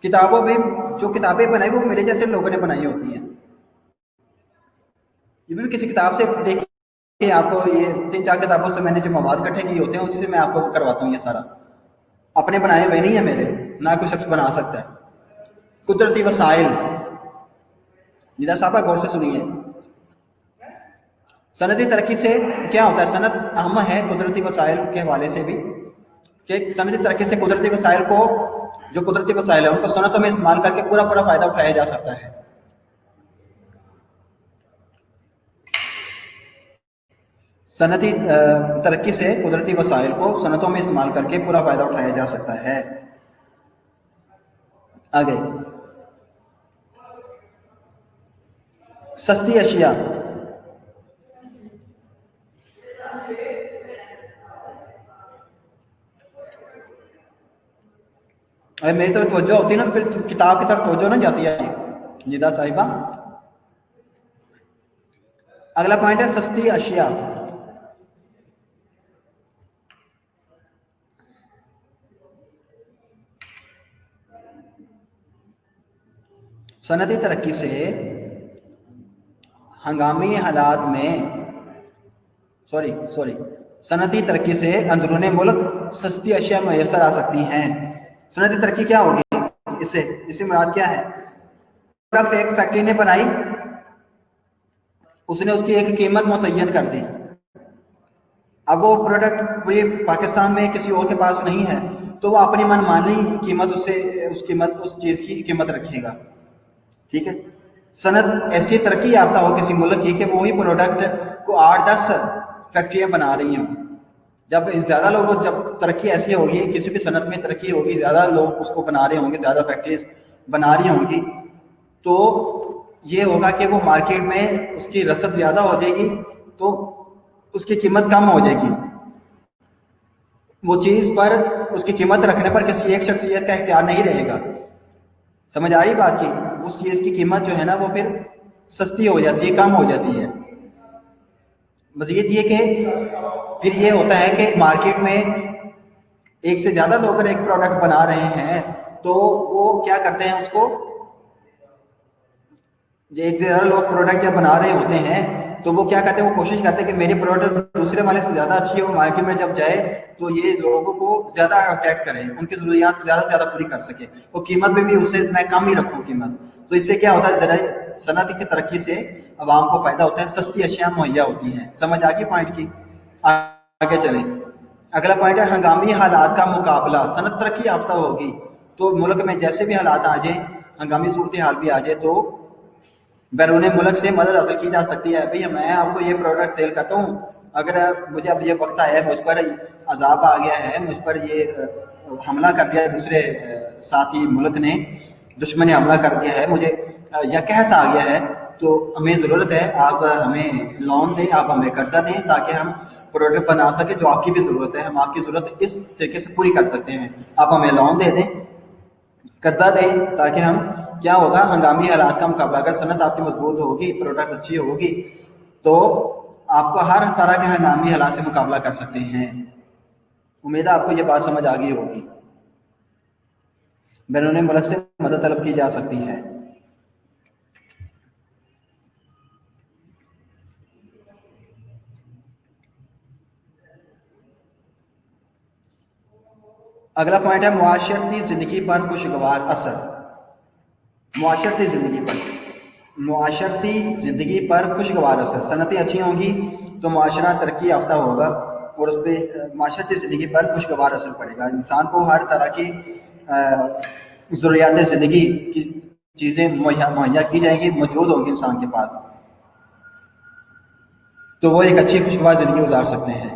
किताबों में जो किताबें बनाई वो मेरे जैसे लोगों ने बनाई होती हैं। ये भी किसी किताब से देख के आपको, ये 3-4 किताबों से मैंने जो मवाद इकट्ठे किए होते हैं उससे मैं आपको करवाता हूँ। ये सारा अपने बनाए हुए नहीं है मेरे, ना कोई शख्स बना सकता है। कुदरती वसाइल, निदा साहब गौर से सुनिए। सनती तरक्की से क्या होता है? सनत अहम है कुदरती वसाइल के हवाले से भी, कि सनती तरक्की से कुदरती वसाइल को, जो कुदरती वसाइल है उनको सनतों में इस्तेमाल करके पूरा फायदा उठाया जा सकता है। सनती तरक्की से कुदरती वसाइल को सनतों में इस्तेमाल करके पूरा फ़ायदा उठाया जा सकता है। आगे सस्ती अशिया, अगर मेरी तरफ तवज्जो होती है ना तो फिर किताब की तरफ तवज्जो ना जाती है निदा साहिबा। अगला पॉइंट है सस्ती अशिया। सनती तरक्की से हंगामी हालात में सनती तरक्की से अंदरून मुल्क सस्ती अशिया मैसर आ सकती हैं। सनती तरक्की क्या होगी, इससे मुराद क्या है? प्रोडक्ट एक फैक्ट्री ने बनाई, उसने उसकी एक कीमत मुतय्यन कर दी। अब वो प्रोडक्ट पूरे पाकिस्तान में किसी और के पास नहीं है, तो वो अपनी मनमानी कीमत उस चीज की कीमत रखेगा। ठीक है, सनत ऐसी तरक्की याफ्ता हो किसी मुल्क की कि वो ही प्रोडक्ट को 8-10 फैक्ट्रियां बना रही हों। जब ज़्यादा लोग, जब तरक्की ऐसी होगी, किसी भी सनत में तरक्की होगी, ज़्यादा लोग उसको बना रहे होंगे, ज़्यादा फैक्ट्रीज बना रही होंगी, तो ये होगा कि वो मार्केट में उसकी रसद ज़्यादा हो जाएगी, तो उसकी कीमत कम हो जाएगी। वो चीज़ पर उसकी कीमत रखने पर किसी एक शख्सियत का इख्तियार नहीं रहेगा। समझ आ रही बात की? उस चीज़ की कीमत जो है ना वो फिर सस्ती हो जाती है, कम हो जाती है। मज़ीद ये कि फिर ये होता है कि मार्केट में एक से ज़्यादा लोग अगर एक प्रोडक्ट बना रहे हैं तो वो क्या करते हैं, उसको एक से ज़्यादा लोग प्रोडक्ट जब बना रहे होते हैं तो वो क्या करते हैं, वो कोशिश करते हैं कि मेरी प्रोडक्ट दूसरे वाले से ज़्यादा अच्छी हो, मार्केट में जब जाए तो ये लोगों को ज़्यादा अट्रैक्ट करें, उनकी ज़रूरियात ज़्यादा से ज़्यादा पूरी कर सके, और कीमत में भी उससे मैं कम ही रखूँ कीमत। तो इससे क्या होता है, ज़रा सनत की तरक्की से आवाम को फ़ायदा होता है, सस्ती अशिया मुहैया होती हैं। समझ आ गई पॉइंट की? आगे चलें। अगला पॉइंट है हंगामी हालात का मुकाबला। सनत तरक्की याफ्ता होगी तो मुल्क में जैसे भी हालात आ जाएँ, हंगामी सूरत हाल भी आ जाए, तो बैरून मुल्क से मदद हासिल की जा सकती है। भाई मैं आपको ये प्रोडक्ट सेल करता हूँ, अगर मुझे अब ये वक्त आया है, मुझ पर अजाब आ गया है, मुझ पर ये हमला कर दिया, दूसरे साथी मुल्क ने, दुश्मन ने हमला कर दिया है, मुझे या कहत आ गया है, तो हमें ज़रूरत है आप हमें लोन दें, आप हमें कर्जा दें ताकि हम प्रोडक्ट बना सके जो आपकी भी ज़रूरत है, हम आपकी ज़रूरत इस तरीके से पूरी कर सकते हैं। आप हमें लोन दे दें, कर्जा दें, ताकि हम क्या होगा, हंगामी हालात का मुकाबला, अगर सनत आपकी मजबूत होगी, प्रोडक्ट अच्छी होगी, तो आपको हर तरह के हंगामी हालात से मुकाबला कर सकते हैं। उम्मीद है आपको ये बात समझ आ गई होगी। बैरून मुल्क से मदद तलब की जा सकती है। अगला पॉइंट है मुआशरती ज़िंदगी पर खुशगवार असर। मुआशरती ज़िंदगी पर खुशगवार असर। सनतें अच्छी होंगी तो मुआशरा तरक्की याफ्ता होगा और उस पर माशरती ज़िंदगी पर खुशगवार असर पड़ेगा। इंसान को हर तरह की ज़रूरियात ज़िंदगी की चीज़ें मुहैया की जाएंगी, मौजूद होंगी इंसान के पास, तो वो एक अच्छी खुशगवार ज़िंदगी गुजार सकते हैं।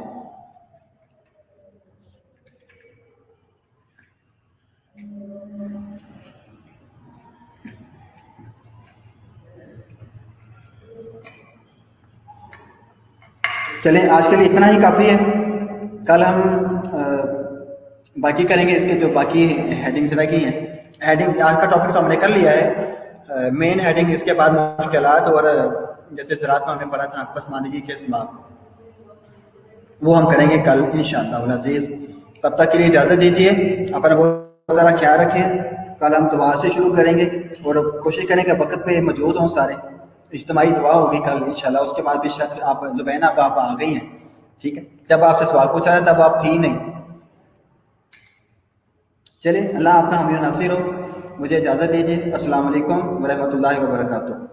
चलें, आज के लिए इतना ही काफ़ी है। कल हम बाकी करेंगे, इसके जो बाकी हेडिंग्स रह गई हैं। हेडिंग आज का टॉपिक तो हमने कर लिया है, मेन हेडिंग इसके बाद मुश्किलात, और जैसे ज़राअत में हमने पढ़ा था पसमानदगी के असबाब, वो हम करेंगे कल इंशाअल्लाह अज़ीज़। तब तक के लिए इजाज़त दीजिए, अपना बहुत ज़्यादा ख्याल रखें। कल हम दुआ से शुरू करेंगे और कोशिश करेंगे वक्त पे मौजूद हों सारे। इज्तिमाई दुआ होगी कल इंशाल्लाह। उसके बाद भी शक आप लुबैना आप आ गई हैं, ठीक है। जब आपसे सवाल पूछा था तब आप थी नहीं। चलिए, अल्लाह आपका हामी नासिर हो। मुझे इजाज़त दीजिए। अस्सलाम वालेकुम व रहमतुल्लाहि व बरकातुहू।